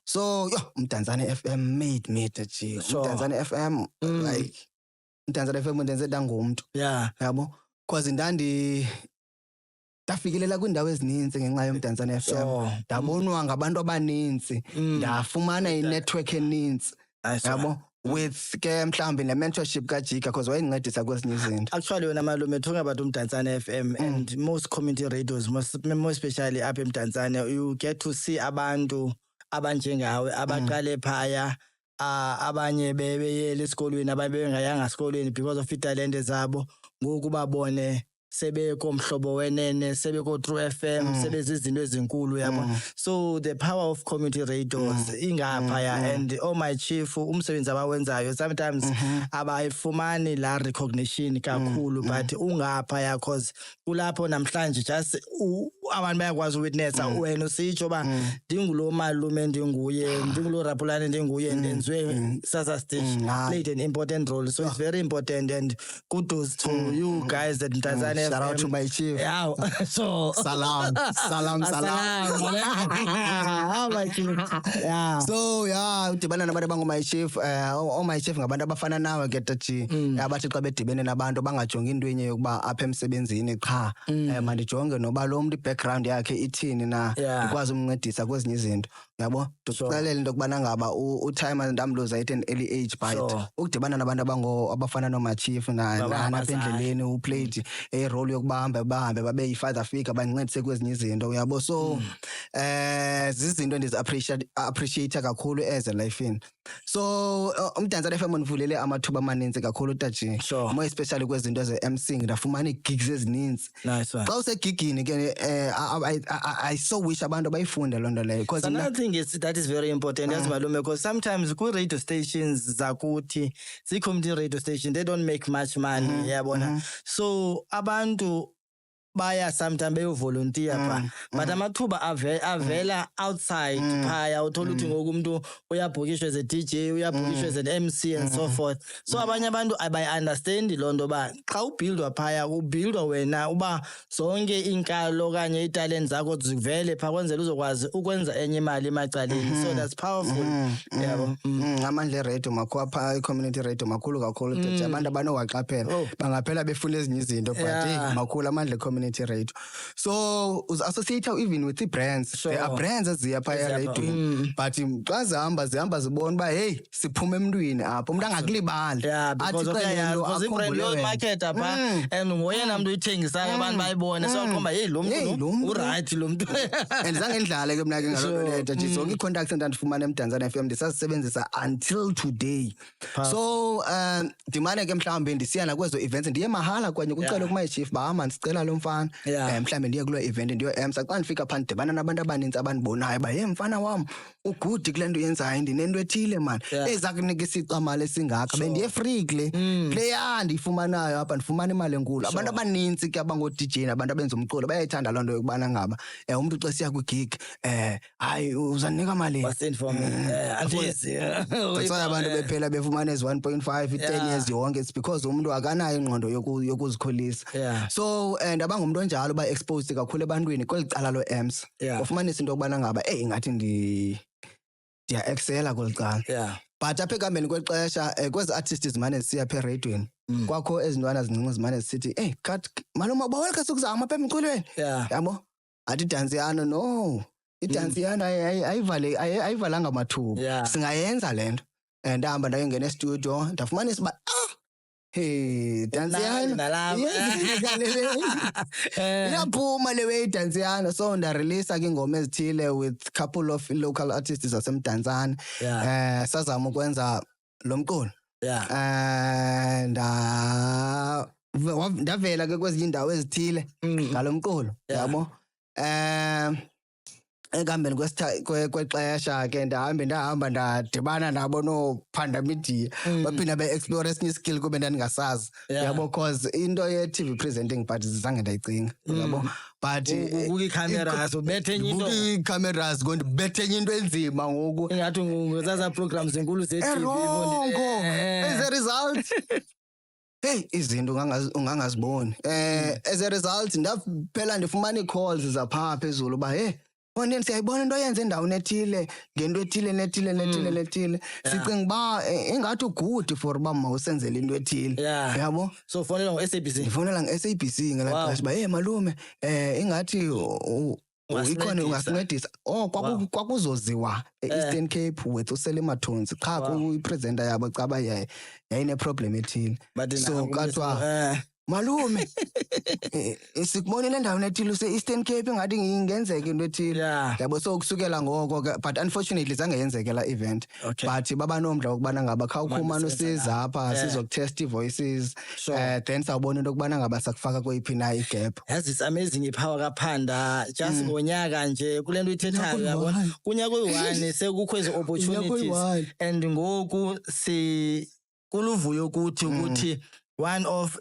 so yo uMdantsane FM made me G uMdantsane FM like uMdantsane FM ndenze dangomuntu yabo because ndafikelela kwindawo ezininzi ngenxa yoMdantsane FM ndabonwa ngabantu abaninzi ndafumana inetwork eninzi yabo with ke mhlambi ne mentorship kaJika because wayengincedisa kwezinye izinto actually wena malume talking about uMdantsane FM and most community radios most especially up eMdantsane you get to see abantu abanjengawe abaqale phaya abanye bebeyele esikolweni abanye bengayanga esikolweni because of italente zabo ngoku babone sebeko mhlobo wenene sebeko True FM sebezizinto ezinkulu yabo so the power of community radios ingapha and my chief umsebenzi abawenzayo sometimes abayifumani la recognition kakhulu but ungapha cause kulapho namhlanje just abantu bayakwazi witness wena usitsho ba ndingulo malume ndingulo Rapulane ndinguye ndenzwe Sasa stage played an important role so it's very important and kudos to you guys at Mdantsane shout out to my chief. Yeah. So salam. Oh my chief. Yeah. So udibana nabantu bangu my chief my chief ngabantu abafana nawe ketachi abathi xa bedibene nabantu bangajongi into enye yokuba apha emsebenzini qha mandijonge noba lo muntu background yakhe ithini na ikwazi umncedisa kwezinye izinto yabo ndikuxelela into kubana ngaba utime ndamluza at an early age but ukudibana nabantu abafana noma chief na endleleni uplayed a role yokubamba bahambe babe yifather figure bancedise kwezinye izinto uyabo so zizinto appreciate kakhulu as a life in so uMdantsane FM undivulele amathuba amaninzi kakhulu taji more especially kwezinto ze MCing ndafumana gigs ezininzi xa usegigini ke I so wish abantu bayifunde lonto leyo because another thing is that is very important as malume because sometimes ku radio stations zakuthi community radio station they don't make much money yabona so abantu baya sometimes beyo volunteer pha but amathuba avela outside phaya uthola ukuthi ngoku umuntu uyabhukishwe ze DJ uyabhukishwe ze MC and so forth so abanye abantu abayi understand lonto ba xa ubuildwa phaya ubuildwa wena uba zonke inkalo kanye italent zakho zivele pha kwenzela uzokwazi ukwenza enye imali emacaleni so that's powerful yabo amandla radio makho pha community radio makhulu kakhulu abantu abanowaqaphela bangaphela befuna ezinye izinto but makhulu amandla community radio. So uzi-associate even with i-brands. Sure. There are brands eziya phaya eradweni, but xa zihamba zibona uba hey siphume emntwini apho umuntu angakulibali. Yeah, because of that, because i-brand market apha and ngoyena muntu uyithengisayo abantu bayibone so aqomba hey lo muntu uright lo muntu. And zange ndidlale ke mna ke ngaloo nto nje zonke i-contacts endandifumana eMdantsane FM ndisazisebenzisa until today. So ndimane ke mhlawumbi ndisiya nakwezo events ndiye mahala kwenye kucela kuma chief bahamba ndicela lo mfana mhlawumbi ndiye kulo event ndiyo emsa xa ndifika phaa ndidibana nabantu abaninzi abandibonayo ba hey mfana wam ugudi kule nto yenzayo ndinento ethile man ezakunika isicamali esingaka bendiye free kule ndiyifumanayo apha ndifumana imali enkulu. Abantu abaninzi ke abango-DJ nabantu abenza umculo bayayithanda loo nto yokubana ngaba umntu xa siya kwigig hayi uzanika mali xa abantu bephela befumana ezi 1.5 i-10 years yonke it's because umntu akanayo ingqondo yokuzikhulisa. So ndabangumntu onjalo ba-exposed kakhulu ebantwini kweli cala lo-EMS ufumanisa into yokubana ngaba ingathi ndiya-excela kweli cala. But apha ekuhambeni kwexesha kwezi artists zimane zisiya pha ereyidweni kwakho ezintwana zincinci zimane zisithi malume bawelke sukuzama apha emculweni yabo athi idansiyano no idansiyano ayivalanga mathuba singayenza le nto. Ndahamba ndayongena estudio ndafumanisa uba hey dansiyano iyaphuma le way dansiyano. So ndareleasa ke ingoma ezithile with couple of local artists zasemdantsane sazama ukwenza lo mculo. Ndavela ke kwezinye indawo ezithile ngalo mculo yabo. Ekuhambeni kwexesha ke ndahamba ndadibana nabo noophanda media baphinda be-explore esinye iskill kube ndandingasazi yabo cause into ye-TV presenting but zange ndayicinga yabo but i-cameras ubethe enye into i-cameras ndibethe enye into enzima ngoku ingathi ngzaza programs enkulu ze-TV as a result hey izinto ungangaziboni as a result ndaphela ndifumana ii-calls zaphaa phezulu uba hey Ondeni siyayibona into yenze endaweni ethile ngento ethile nethile sicinga ba engathi good for uba mawusenzele into ethile yabo. So fonela ngo-SABC ndifonela nge-SABC ngelaa xesha uba hey malume ingathi ikhona ungasincedisa kwakuzoziwa e-Eastern Cape with uSele Mathonsi qha kuyipresenter yabo caba yayineproblem ethile so kathiwa malume sikubonile endaweni ethile use-Eastern Cape engathi ingenzeka into ethile yabo. So kusukela ngoko ke but unfortunately zange yenzeke la event but babanomdla wokubana ngaba khawuphumana usiza apha sizokutesta ii-voices then sawubona into yokubana ngaba sakufaka kweyiphi na igap. Yazi it's amazing ipower kaPhanda just ngonyaka nje kule nto ithethayo yabona kunyaka oyi-1 sekukho ezi opportunities and ngoku kuluvuyo ukuthi one of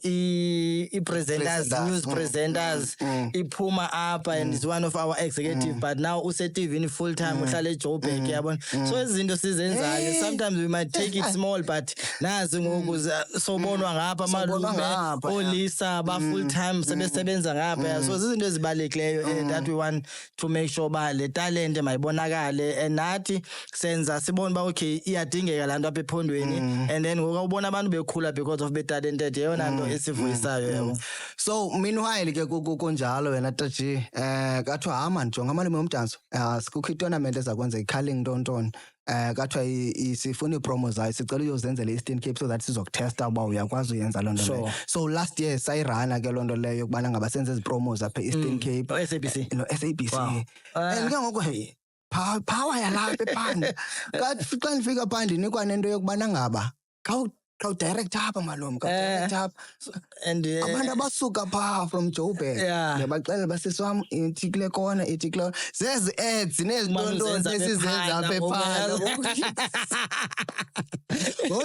presenters, news presenters, iphuma apha and is one of our executive but now use-TV full time uhlala eJoburg yabona. So izinto sizenzayo sometimes we might take it small but nazi ngoku sobonwa ngapha malume olisa ba full time sebesebenza ngapha. So izinto ezibalulekileyo that we want to make sure ba le talent mayibonakale and nathi senza sibone ba okay iyadingeka lanto apha ephondweni and then ngoku ubona abantu bekhula because of betalent yeyona nto esivuyisayo yabo. So meanwhile ke kunjalo wena Taji kathiwa hama ndijonga amalume omdanso sikukho itournament ezakwenza i-Culling Ntontoni kathiwa sifuna iipromo zayo sicela uyozenzela e-Eastern Cape so that sizokutesta uba uyakwazi uyenza loo nto leyo. So last year sayirana ke loo nto leyo yokubana ngaba senze ezi promos apha e-Eastern Cape no-SABC and ke ngoku hey power yalapha ephanda kathi xa ndifika phaa ndinikwa nento yokubana ngaba khawudirector apha malume khawudirector apha and abantu abasuka phaa from Joburg ndiyabaxelela basisi wam ithi kule kona ithi kule zezi ads nezinto esizenza apha ephanda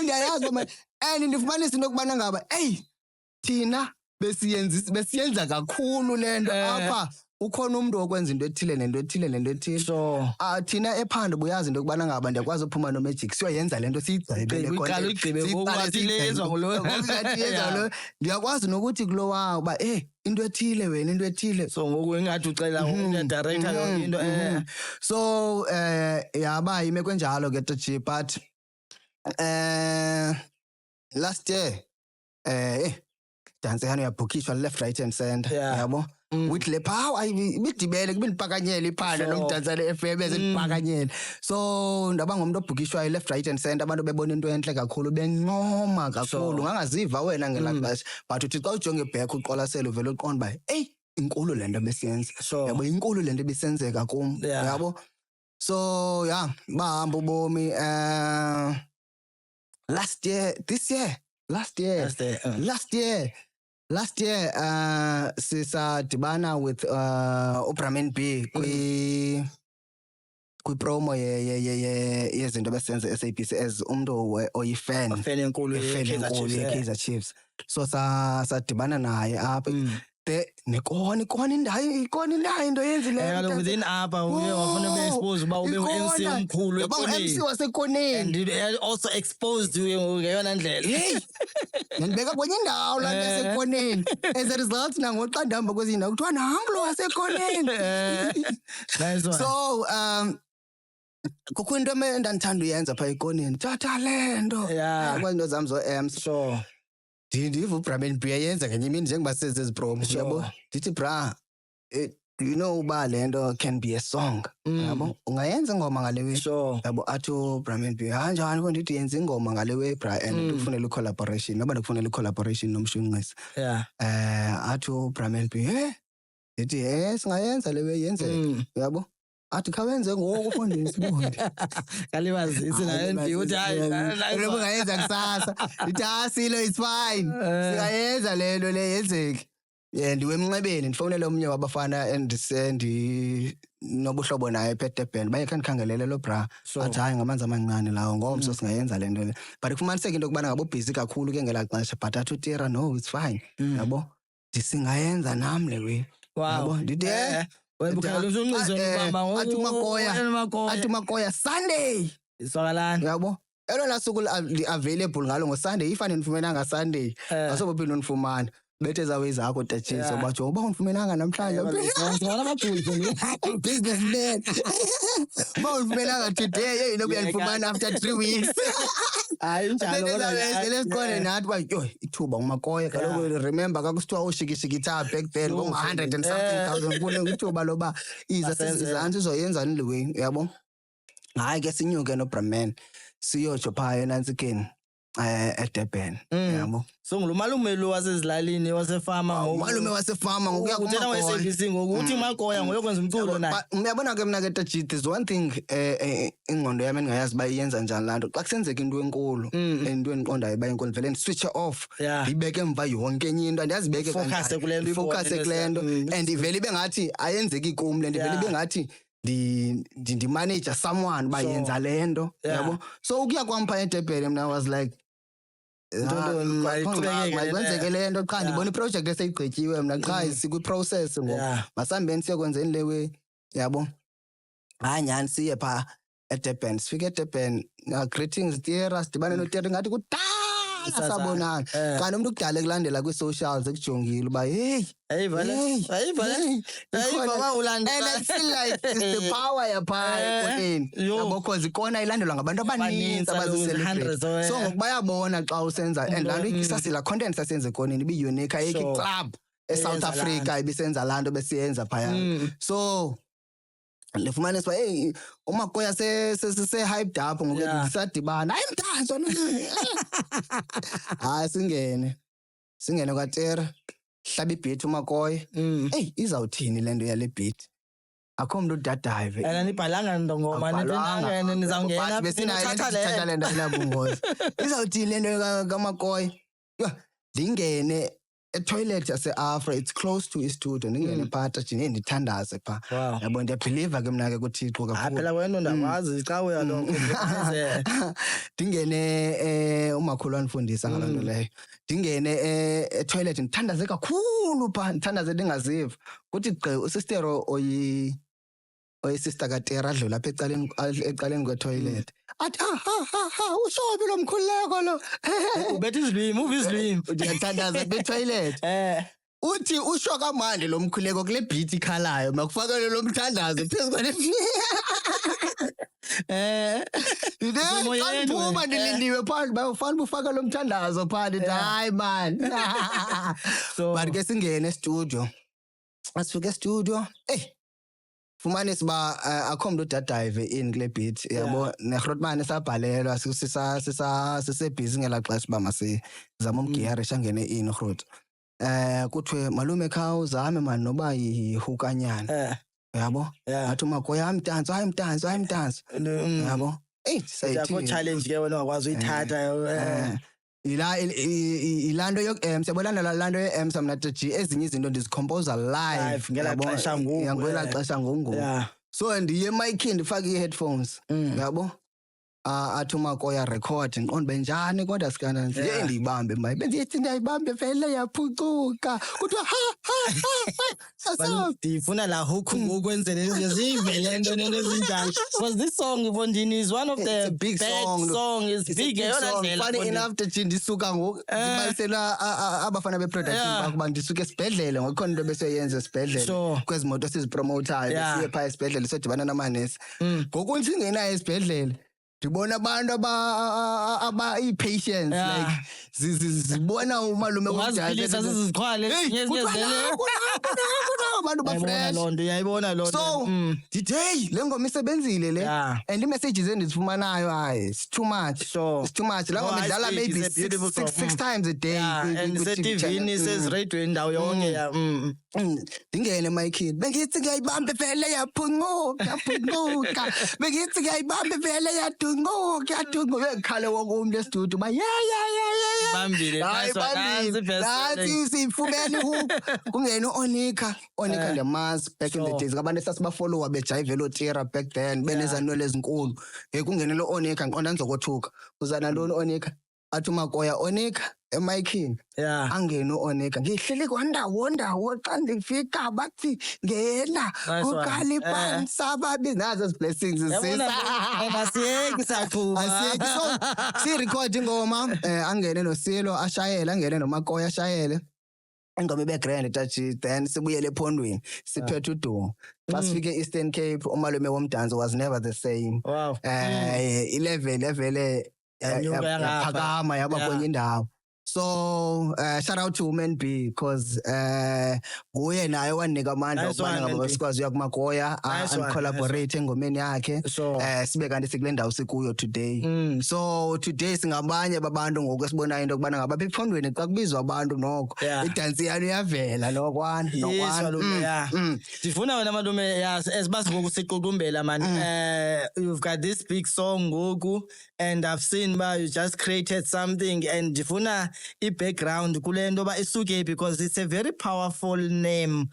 ndiyayazi and ndifumanisa into yokubana ngaba thina besiyenza kakhulu le nto apha ukhona umuntu okwenza into ethile nento ethile so thina ephanda buyazi into yokubana ngaba ndiyakwazi uphuma noMagic siyoyenza le nto ndiyakwazi nokuthi kulo wawo uba into ethile wena into ethile so ngoku ingathi ucela director yonke into so yaba imeko enjalo ke Taji but last year dance yano yabhukishwa left right and center yabo with le power ibidibele kubindipakanyela iphanda Sure. nomdansa le-FM ezindipakanyela so ndaba ngumuntu obhukishwayo left right and center abantu bebona into enhle kakhulu bencoma kakhulu ungangaziva wena ngelaa but uthi xa ujonge back uqwalasele uvele uqonda uba eyi inkulu le nto besiyenza Sure. yabo inkulu le nto ibisenzeka kum Yeah. yabo so yeah bahamba ubomi last year sisadibana with uBrahman B kwi-promo yezinto besenze SABC as umuntu oyifan Fan enkulu ye-Kaizer Chiefs so sadibana naye apha ikona into yenzileyo kaloku within apha uye wafuna ube-expose uba ube u-MC omkhulu yaba ngu-MC ekoneni. wasekoneni And it also exposed you ngeyona ndlela. Hey, ndibeka kwenye indawo laa nto yasekoneni. As a result nangoxa ndihamba kwezinye indawo kuthiwa nangu lo wasekoneni. Nice one. So kukho into endandithanda uyenza phaa ekoneni thatha le nto Yeah. kwazinto zam zo-amps Sure. ndiva uBrahman B eyenza ngenye imini njengoba senze ezi promo Sure. yabo ndithi bra do you know uba le nto can be a song yabo ungayenza ingoma ngale way Sure. yabo athi uBrahman B njani ko ndithi yenza ingoma ngale way bra and ndikufunela i-collaboration noba ndikufunela i-collaboration nomshunqisi athi uBrahman B ndithi singayenza le way yenzeke yabo athi khawenze ngoku ufundini sibundi Kalibazisi nayo NB uthi hayi Rebo ungayenza kusasa ndithi silo it's fine singayenza le nto le yenzeke ndiwe emnxebeni ndifowunele omnye wabafana nobuhlobo naye ePetDurban baye khandikhangelele lo bra athi hayi ngamanzi amancane lawo ngomso singayenza le nto le but kufumaniseka into yokubana ngabo busy kakhulu ke ngelaa xesha but athi utira no it's fine yabo ndisingayenza nam le way yabo ndithi athi uMakoya Sunday Iswakalani. yabo elona suku li-available ngalo ngoSunday ifane nifumenanga Sunday asobe phinde unifumane bethe zawe zakho tachiso batsho uba unifumenanga namhlanje Ngibona amabhulu. businessman uba unifumenanga today hey nokuya nifumana after 3 weeks Hayi njalo kodwa lesikole nathi uba yho ithuba uMakoya kaloku remember kakusithiwa ushikishikitha back then ngo-100 and something thousand kule ithuba loba iza sezizansi uzoyenzani le way yabo hayi ke sinyuke noBrahman siyotsho phaa enantsikeni eDurban yabo So ngumalume lo wasezilalini wasefama ngoku. umalume wasefama ngokuya Uthena kuMakoya we-SABC ngokuthi uMakoya ngoyokwenza umculo naye. uyabona ke mna ke Tajid there's one thing ingqondo yami endingayazi uba iyenza njani laa nto xa kusenzeka into enkulu into endiqondayo uba inkulu vele ndiswitch off Yeah. ndiyibeke emva yonke enye into andiyazibeke Focuse kule nto focuse kule nto and ivele ibe ngathi ayenzeki kum le nto ivele ibe ngathi ndimanager someone uba yenza le nto yabo so ukuya kwam phaa eDurban mna I was like mayikwenzeke le nto qha ndibona iprojekthi eseyigqityiwe mna qha sikwi-process ngoku masihambeni siyokwenzeni le way yabo hayi nyhani siye phaa eDurban sifike eDurban greetings Tira sidibane noTira ngathi kudala sabonana kanti umntu kudala ekulandela kwii-socials ekujongile uba heyi Baba ulanda. and I feel like it's the power yaphaa ekoneni yabo cause ikona ilandelwa ngabantu abaninzi abazicelebrate so ngoku bayabona xa usenza and laa nto isasila content sasenza ekoneni ibi-unique ayikho iclub eSouth Africa ibisenza laa nto besiyenza phaya so ndifumanisa uba heyi uMakoya se-hyped up ngoku ndisadibana hayi mdanso hayi singene kwaTera hlaba ibhithi uMakoya eyi izawuthini le nto yale bhithi akho mntu udadayo And anibhalanga ngoma nizawungena besinayo le nto inabungozi izawuthini le nto kaMakoya yho ndingene etoilet yase-Afra it's close to istudio ndingene phaa tajini ndithandaze phaa yabo ndiyabhiliva ke mna ke kuThixo kakhulu phela wena ndakwazi xa uya lonke. ndingene umakhulu wandifundisa ngaloo nto leyo ndingene etoilet ndithandaze kakhulu phaa ndithandaze ndingaziva kuthi gqi usistero oyisister kaTera adlula apha ecaleni kwetoilet athi ushobi lo mkhuleko lo Ubethe izilwimi uva izilwimi. ndiyathandaza kwitoilet uthi usho kamandi lo mkhuleko kule beat ikhalayo makufakele lo mthandazo phezu kwale ndiphuma ndilindiwe phandle bayofana ufake lo mthandazo phaa ndithi hayi man but ke singene estudio asifika e-studio fumanisa uba akho mntu udadive in kule beat yabo negrotman sabhalelwa sisebhizi ngelaa xesha uba masizame umgiyarisha angene in ugrot kuthiwe malume kha uzame mani noba yihukanyana yabo athi umagoya hayi mtanzi yabo yakho challenge ke wena ungakwazi uyithatha ilaa nto siyabonana laa nto ye-emsa mna G ezinye izinto ndizikhompoza live ngelaa xesha ngoku ngelaa xesha ngoku so ndiye emayikhini ndifake ii-headphones yabo athi umakoya record ndiqonda benjani kodwa sikana ndiye ndiyibambe maye bendiyethi ndiyayibambe vele yaphucuka kuthiwa ndifuna laa hook ngokwenzele zivele nto ezinjalo because this song Bondini is one of the big song is big eyona ndlela funny enough G ndisuka ngoku ndibalisela abafana beproduction bakuba ndisuke esibhedlele ngokukhona into beseyenza esibhedlele kwezi moto sizipromotayo siye phaa esibhedlele sodibana namanesi ngoku ndingenayo esibhedlele ndibona abantu ii-patients like zibona umalume ungaziphilisa zizichwale abantu bafresh uyayibona loo nto so ndithi heyi le ngoma isebenzile le and ii-messages endizifumanayo hayi it's too much laa ngoma idlala maybe six times a day and setivini sezireyidweni ndawo yonke ndingene emayikhini bengithi ngiyayibambe vele yaphuncuka bengithi ngiyayibambe vele yaduncuka khale wonke umntu estudio uba bambile nathi siyifumene ihook kungena u-Onika ndiyamazi back in the days ngabantu esasibafolowa bejayive loo tira back then benezanwele ezinkulu kungene lo Onika ndiqonda ndizokothuka uzana ntoni u-Onika athi umakoya Onika emayikhini angene u-Onika ngihleli kwandawo xa ndifika bathi ngena uqala ipansa babi nazo ezi blessings asiyeki saqhuba so siyirekhodi ingoma angene noSilo ashayele angene nomakoya ashayele ingoma ibe-grand tachi then sibuyele ephondweni siphethe udumo xa sifike e-Eastern Cape umalume womdanso was never the same ilevel evele yaphakama yaba kwenye indawo so shout out to Woman B because nguye naye wanika amandla ukubana ngaba sikwazi uya kumakoya and collaborate engomeni yakhe sibe kanti sikule ndawo sikuyo today so today singabanye babantu ngoku esibonayo into kubana ngaba bephondweni xa kubizwa abantu noko idansi yalo iyavela nokwana ndifuna wena malume esibasi ngoku siqukumbela man you've got this big song ngoku and I've seen uba you just created something and ndifuna i-background kule nto ba isuke because it's a very powerful name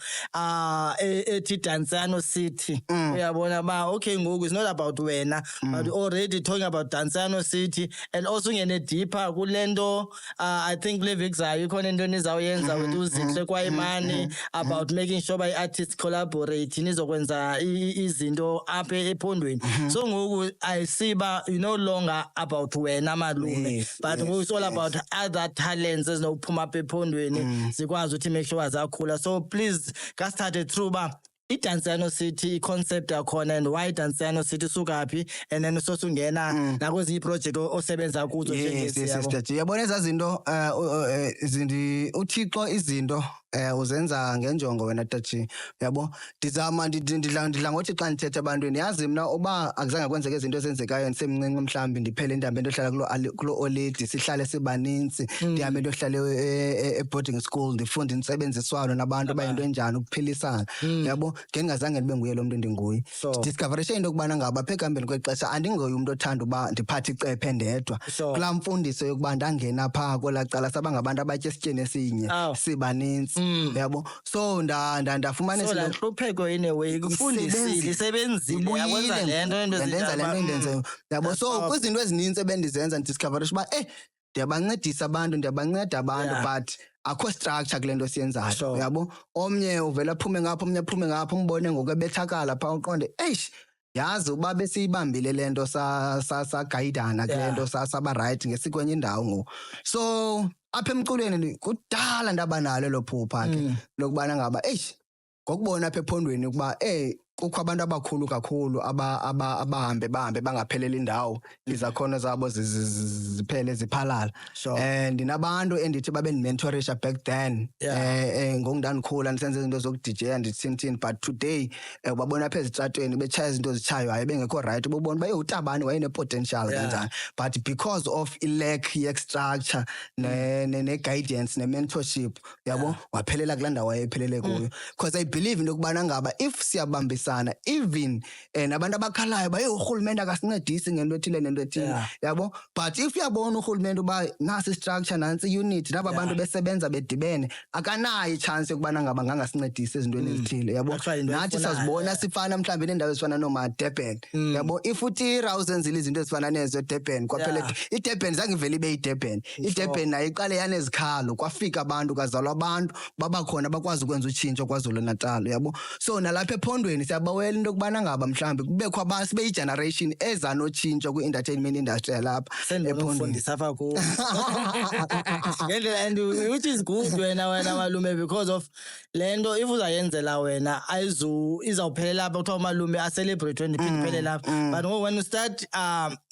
ethi Dansiyano City uyabona ba okay ngoku it's not about wena but already talking about Dansiyano City and also ngene deeper kule nto I think kule week zayo ikhona into nizawuyenza with uZinhle kwaYimani about making sure ba i-artists collaborate nizokwenza izinto apha ephondweni so ngoku I see ba you no longer about wena malume but ngoku it's all about other talents ezinokuphuma apha ephondweni sikwazi ukuthi make sure zakhula so please kasithathe through ba iDansiyano City i-concept yakhona and why iDansiyano City sukaphi and then sosungena nakwezinye iproject osebenza kuzo njengesi yabona ezaa zinto uThixo izinto uzenza ngenjongo wena tachi yabo ndizama ndidla ngothi xa ndithetha ebantwini yazi mna uba akuzange kwenzeka izinto ezenzekayo ndisemncinci mhlawumbi ndiphele intambo into ehlala kulo oledi sihlale sibanintsi ndihambe into ehlale e-boarding school ndifunde intsebenziswano nabantu abayinto enjani ukuphilisana yabo ngendingazange ndibe nguye lo mntu ndinguye discoverishe into yokubana ngaba apha ekuhambeni kwexesha andingoye umntu othanda uba ndiphathe icephe ndedwa kulaa mfundiso yokuba ndangena phaa kwelaa cala sabangabantu abatya esityeni esinye sibanintsi yabo so ndafumanisa laa nhlupheko in a way kufundisile isebenzile yakwenza le nto ndenza le nto indenzeyo yabo so kwizinto ezininzi ebendizenza ndidiscoverisha uba ndiyabancedisa abantu ndiyabanceda abantu but akho structure kule nto siyenzayo yabo omnye uvela aphume ngapha omnye aphume ngapha umbone ngokwebethakala phaa uqonde eish yazi uba besiyibambile le nto sagayidana kule nto saba right ngesikwenye indawo ngoku so apha emculweni kudala ndaba nalo elo phupha ke lokubana ngaba ngokubona apha ephondweni ukuba kukho abantu abakhulu kakhulu abahambe bangapheleli indawo izakhono zabo ziphele ziphalala. Ndinabantu endithi babe ndimentorisha back then ngokundandikhula ndisenze izinto zoku-DJ ndithini but today babona apha ezitratweni betshaya izinto zitshaywayo bengekho right bobona uba uTabani wayene-potential kanjani but because of i-lack ye-structure ne-guidance ne-mentorship yabo waphelela kulaa ndawo wayephelele kuyo. Because I believe into yokubana ngaba if siyabambisana even nabantu abakhalayo uba urhulumente akasincedisi ngento ethile nento ethile yabo but if uyabona urhulumente uba nasi i-structure nantsi i-unit naba bantu besebenza bedibene akanayo i-chance yokubana ngaba ngangasincedisi ezintweni ezithile yabo. Nathi sazibona sifana mhlawumbi neendawo ezifana nooma-Durban yabo if utira uzenzile izinto ezifana nezo eDurban kwaphela iDurban zange ivele ibe yiDurban. iDurban nayo iqale yanezikhalo kwafika abantu kwazalwa abantu babakhona bakwazi ukwenza utshintsho KwaZulu-Natal yabo. So nalapha ephondweni siyabawela into yokubana ngaba mhlawumbi kubekho sibe yi-generation eza notshintsho kwi-entertainment industry yalapha ephondweni. Ngendlela and which is good wena malume because of le nto if uzayenzela wena izawuphelela apha kuthiwa umalume acelebrate when iphele lapha but when you start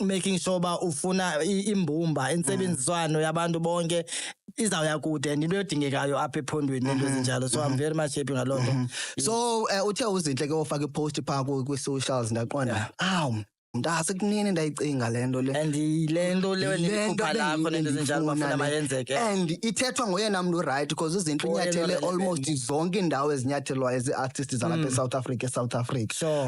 making sure uba ufuna imbumba intsebenziswano yabantu bonke izawuya kude and into edingekayo apha ephondweni nento ezinjalo. So I'm very much happy ngaloo nto. So uthe uzinhle ke wofaka ipost phaa kwi-socials ndaqonda mntase kunini ndayicinga le nto le and le nto le weniphupha lakho nento ezinjalo bafuna mayenzeke and ithethwa ngoyena mntu right because uzinhle unyathele almost zonke iindawo ezinyathelwayo ezi-artists zalapha eSouth Africa.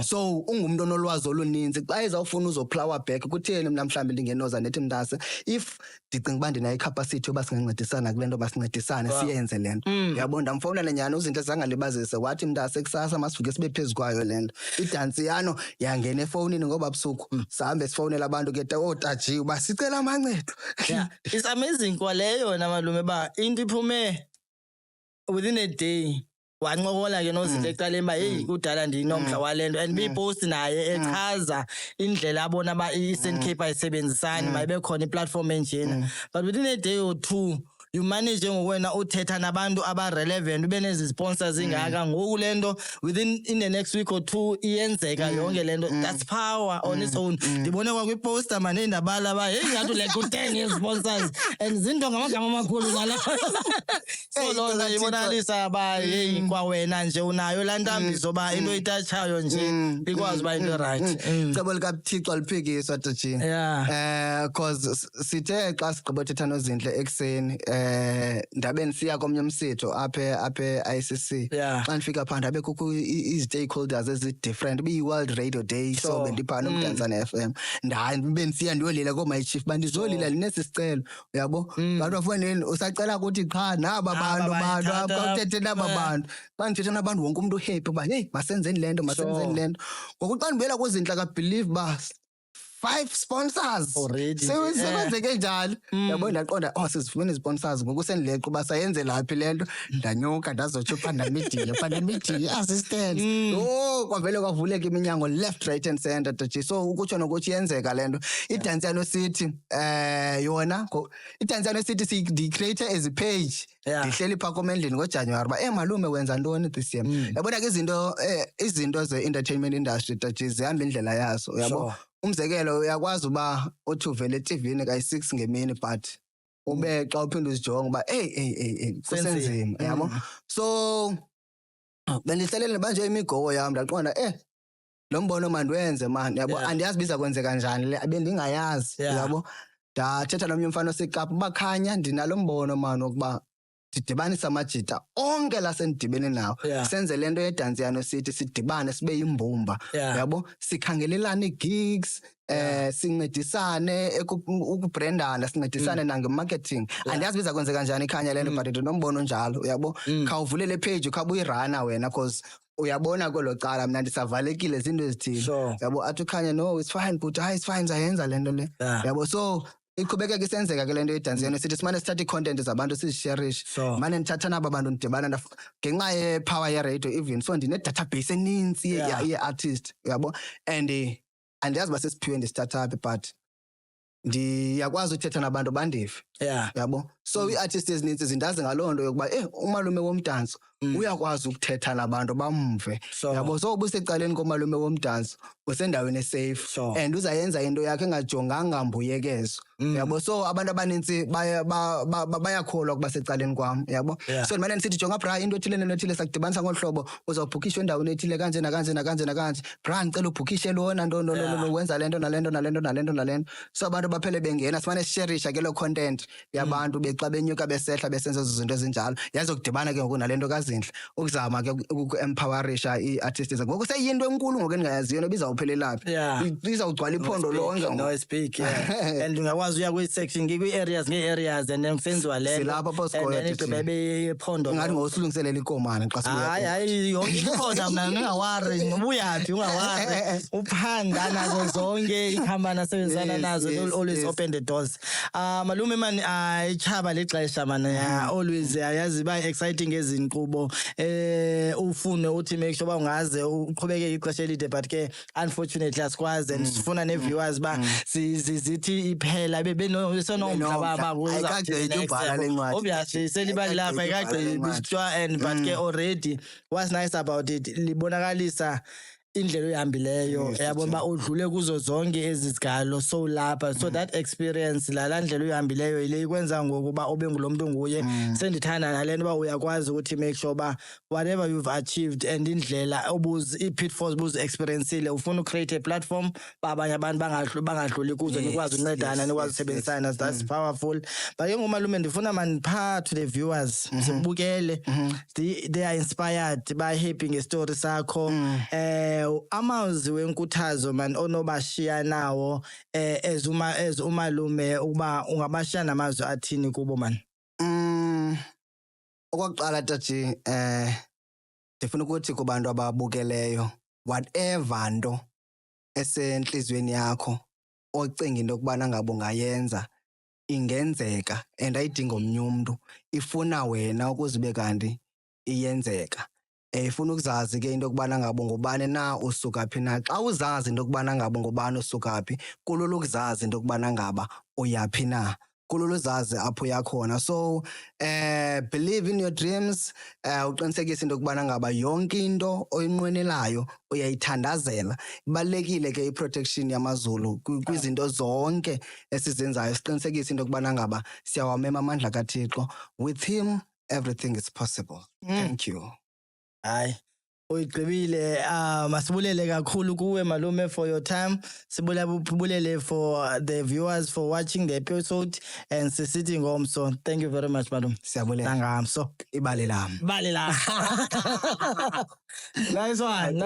So ungumntu onolwazi oluninzi xa izawufuna uzoplower back kutheni mna mhlawumbi ndingenoza nethi mntase if ndicinga uba ndinayo icapacity yoba singancedisana kule nto basincedisane siyenze le nto yabo. Ndamfowunela nyhani uzinto ezangalibazise wathi mntase kusasa masivuke sibe phezu kwayo le nto idansi yano yangena efowunini ngoba busuku sahambe sifowunela abantu ke ootaji uba sicela amancedo. It's amazing kwaleyo wena malume uba into iphume within a day wancokola ke nozinto ekuqaleni uba heyi kudala ndinomdla wale nto and biyipost naye echaza indlela abona uba i-Eastern Cape ayisebenzisani mayibe khona iplatform enjena but within a day or two you manage ngokwena uthetha nabantu aba-relevant ube nezi sponsors ingaka ngoku le nto in the next week or two iyenzeka yonke le nto. That's power on its own. Ndibone kwakwiposter mane ndabala ba heyi ngathi like u-10 ye-sponsors and zinto ngamagama amakhulu ngalapha. So loo nto ibonalisa ba heyi kwawena nje unayo laa ntambiso ba into itatshayo nje ikwazi uba into right. Cebo likaThixo liphikiswa Tatjini. Because sithe xa sigqibothetha nozinhle ekuseni ndabe ndisiya komnye umsitho apha ICC xa ndifika phaa ndabe kukho i-stakeholders ezi-different biyi-World Radio Day. So bendiphaa noMdantsane FM ndabe ndisiya ndiyolila kooma chief uba ndizolila linesi sicelo uyabo. Bantu bafowuneni usacela kuthi qha naba bantu uthethe naba bantu xa ndithetha nabantu wonke umntu uhappy uba heyi masenzeni le nto masenzeni le nto. Ngoku xa ndibuyela kuzinhle kabhilive uba 5 sponsors sebenzeke njalo yabo. Ndaqonda sizifumene i-sponsors ngoku sendileqa uba sayenze laphi le nto ndanyuka ndazotsho pandemidiya assistant kwavele kwavuleka iminyango left right and center Taji. So ukutsho nokuthi yenzeka le nto. iDance City yona iDance City ndiyicreate as page ndihleli phaa komendlini ngoJanuwari uba malume wenza ntoni this year. Yabona ke izinto ze-entertainment industry Taji zihamba indlela yazo yabo. Umzekelo uyakwazi uba uthi uvele eTVini kayi-6 ngemini but ube xa uphinde uzijonge uba kusenzima yabo. So bendihlalele banje imigowo yam ndaqonda lo mbono mandiwenze mani yabo. Andiyazi biza kwenzeka njani le bendingayazi yabo. Ndathetha nomnye umfana oseKapa bakhanya ndinalo mbono mani wokuba sidibanisa amajita onke lasendibene nawo senze le nto yeDance City sidibane sibe yimbumba yabo. Sikhangelelane ii-gigs sincedisane ukubrandana sincedisane nange-marketing. Andiyazi biza kwenzeka njani ikhanya le nto but ndinombono njalo yabo. Khawuvulele page khawubuyirana wena because uyabona kwelo cala mna ndisavalekile zinto ezithile yabo. Athi ukhanya no it's fine but hayi it's fine zayenza le nto le yabo. So iqhubekeka isenzeka ke le nto yeDance City simane sithatha i-content zabantu sizisherishe mane ndithatha naba bantu ndidibana ngenxa yepower yeradio even. So ndine-database enintsi ye-artist yabo and andiyazi uba sesiphiwe ndi-startup but ndiyakwazi uthetha nabantu bandive Yeah. yabo. So ii-artists ezininzi zindazi ngaloo nto yokuba umalume womdanso uyakwazi ukuthetha nabantu bamve, Sure. yabo. So ubusecaleni komalume womdanso usendaweni esafe, Sure. and uzayenza into yakhe engajonganga mbuyekezo, yabo. So abantu abanintsi bayakholwa ukuba secaleni kwam, yabo. Yeah. So ndimane ndisithi jonga bra into ethile nento ethile sakudibanisa ngolu hlobo, uzawubhukishwa endaweni ethile kanje nakanje nakanje nakanje, bra ndicela ubhukishe lona nto wenza le nto nale nto nale nto nale nto nale nto. So abantu baphele bengena, simane sisherisha ke loo content yabantu xa benyuka besehla besenza ezo zinto ezinjalo, yazokudibana ke ngoku nale nto kaZinhle ukuzama ke uku-empowerisha ii-artists. Ngoku seyiyinto enkulu ngoku endingayaziyo noba izawuphelelaphi. Yeah. Izawugcwala iphondo lonke. No speak, yeah. And ungakwazi uya kwi-section kwi-areas ngee-areas and then kusenziwa le nto. Silapha apho sikhoyo And then thina. igqibe iphondo. Ingathi ngosilungiselela ikomane xa Hayi yonke ikhona mna ngingawari ubuyaphi ungawari uphanda nazo zonke iikhampani asebenzisana Yes, nazo yes, they'll always yes. open the doors. Malume man ichaba lexesha man always ayazi ba exciting ezinkqubo ufune uthi make sure ba ungaze uqhubeke ixesha elide but ke unfortunately asikwazi and sifuna ne viewers ba zithi iphela bebesonomdla baba obviously selibali lapha ikagqibiswa and but ke already what's nice about it libonakalisa indlela oyihambileyo yabona ba udlule kuzo zonke ezizigalo so lapha so that experience la ndlela oyihambileyo ile ikwenza ngokuba ube ngulomuntu nguye sendithanda nalento ba uyakwazi ukuthi make sure ba whatever you've achieved and indlela i-pitfalls buzi experienceile ufuna ucreate a platform babanye abantu bangadluli kuzo nikwazi uncedana nikwazi usebenzisana. That's powerful. But ke ngomalume ndifuna manipha to the viewers sibukele they are inspired by happy ngestory sakho amazwi wenkuthazo man onobashiya nawo as umalume ukuba ungabashiya namazwi athini kubo man? Okokuqala taji ndifuna ukuthi kubantu ababukeleyo whatever nto esentliziyweni yakho ocinga into yokubana ngabo ungayenza ingenzeka and ayidinga omnye umntu, ifuna wena ukuze ube kanti iyenzeka. Ifuna ukuzazi ke into yokubana ngabo ngubani na usuka phi na. Xa uzazi into yokubana ngabo ngubani usuka phi kulula ukuzazi into yokubana ngaba uyaphi na, kulula uzazi apho uyakhona. So believe in your dreams, uqinisekise into yokubana ngaba yonke into oyinqwenelayo uyayithandazela. Ibalulekile ke i-protection yamazulu kwizinto zonke esizenzayo, siqinisekise into yokubana ngaba siyawamema amandla kaThixo. With him everything is possible. Thank you. Hayi uyigqibile. Masibulele kakhulu kuwe malume for your time. Sibulele for the viewers for watching the episode and sitting home. So thank you very much malume. Siyabulela. Nangamso Ibali lami. bali la. Nice one.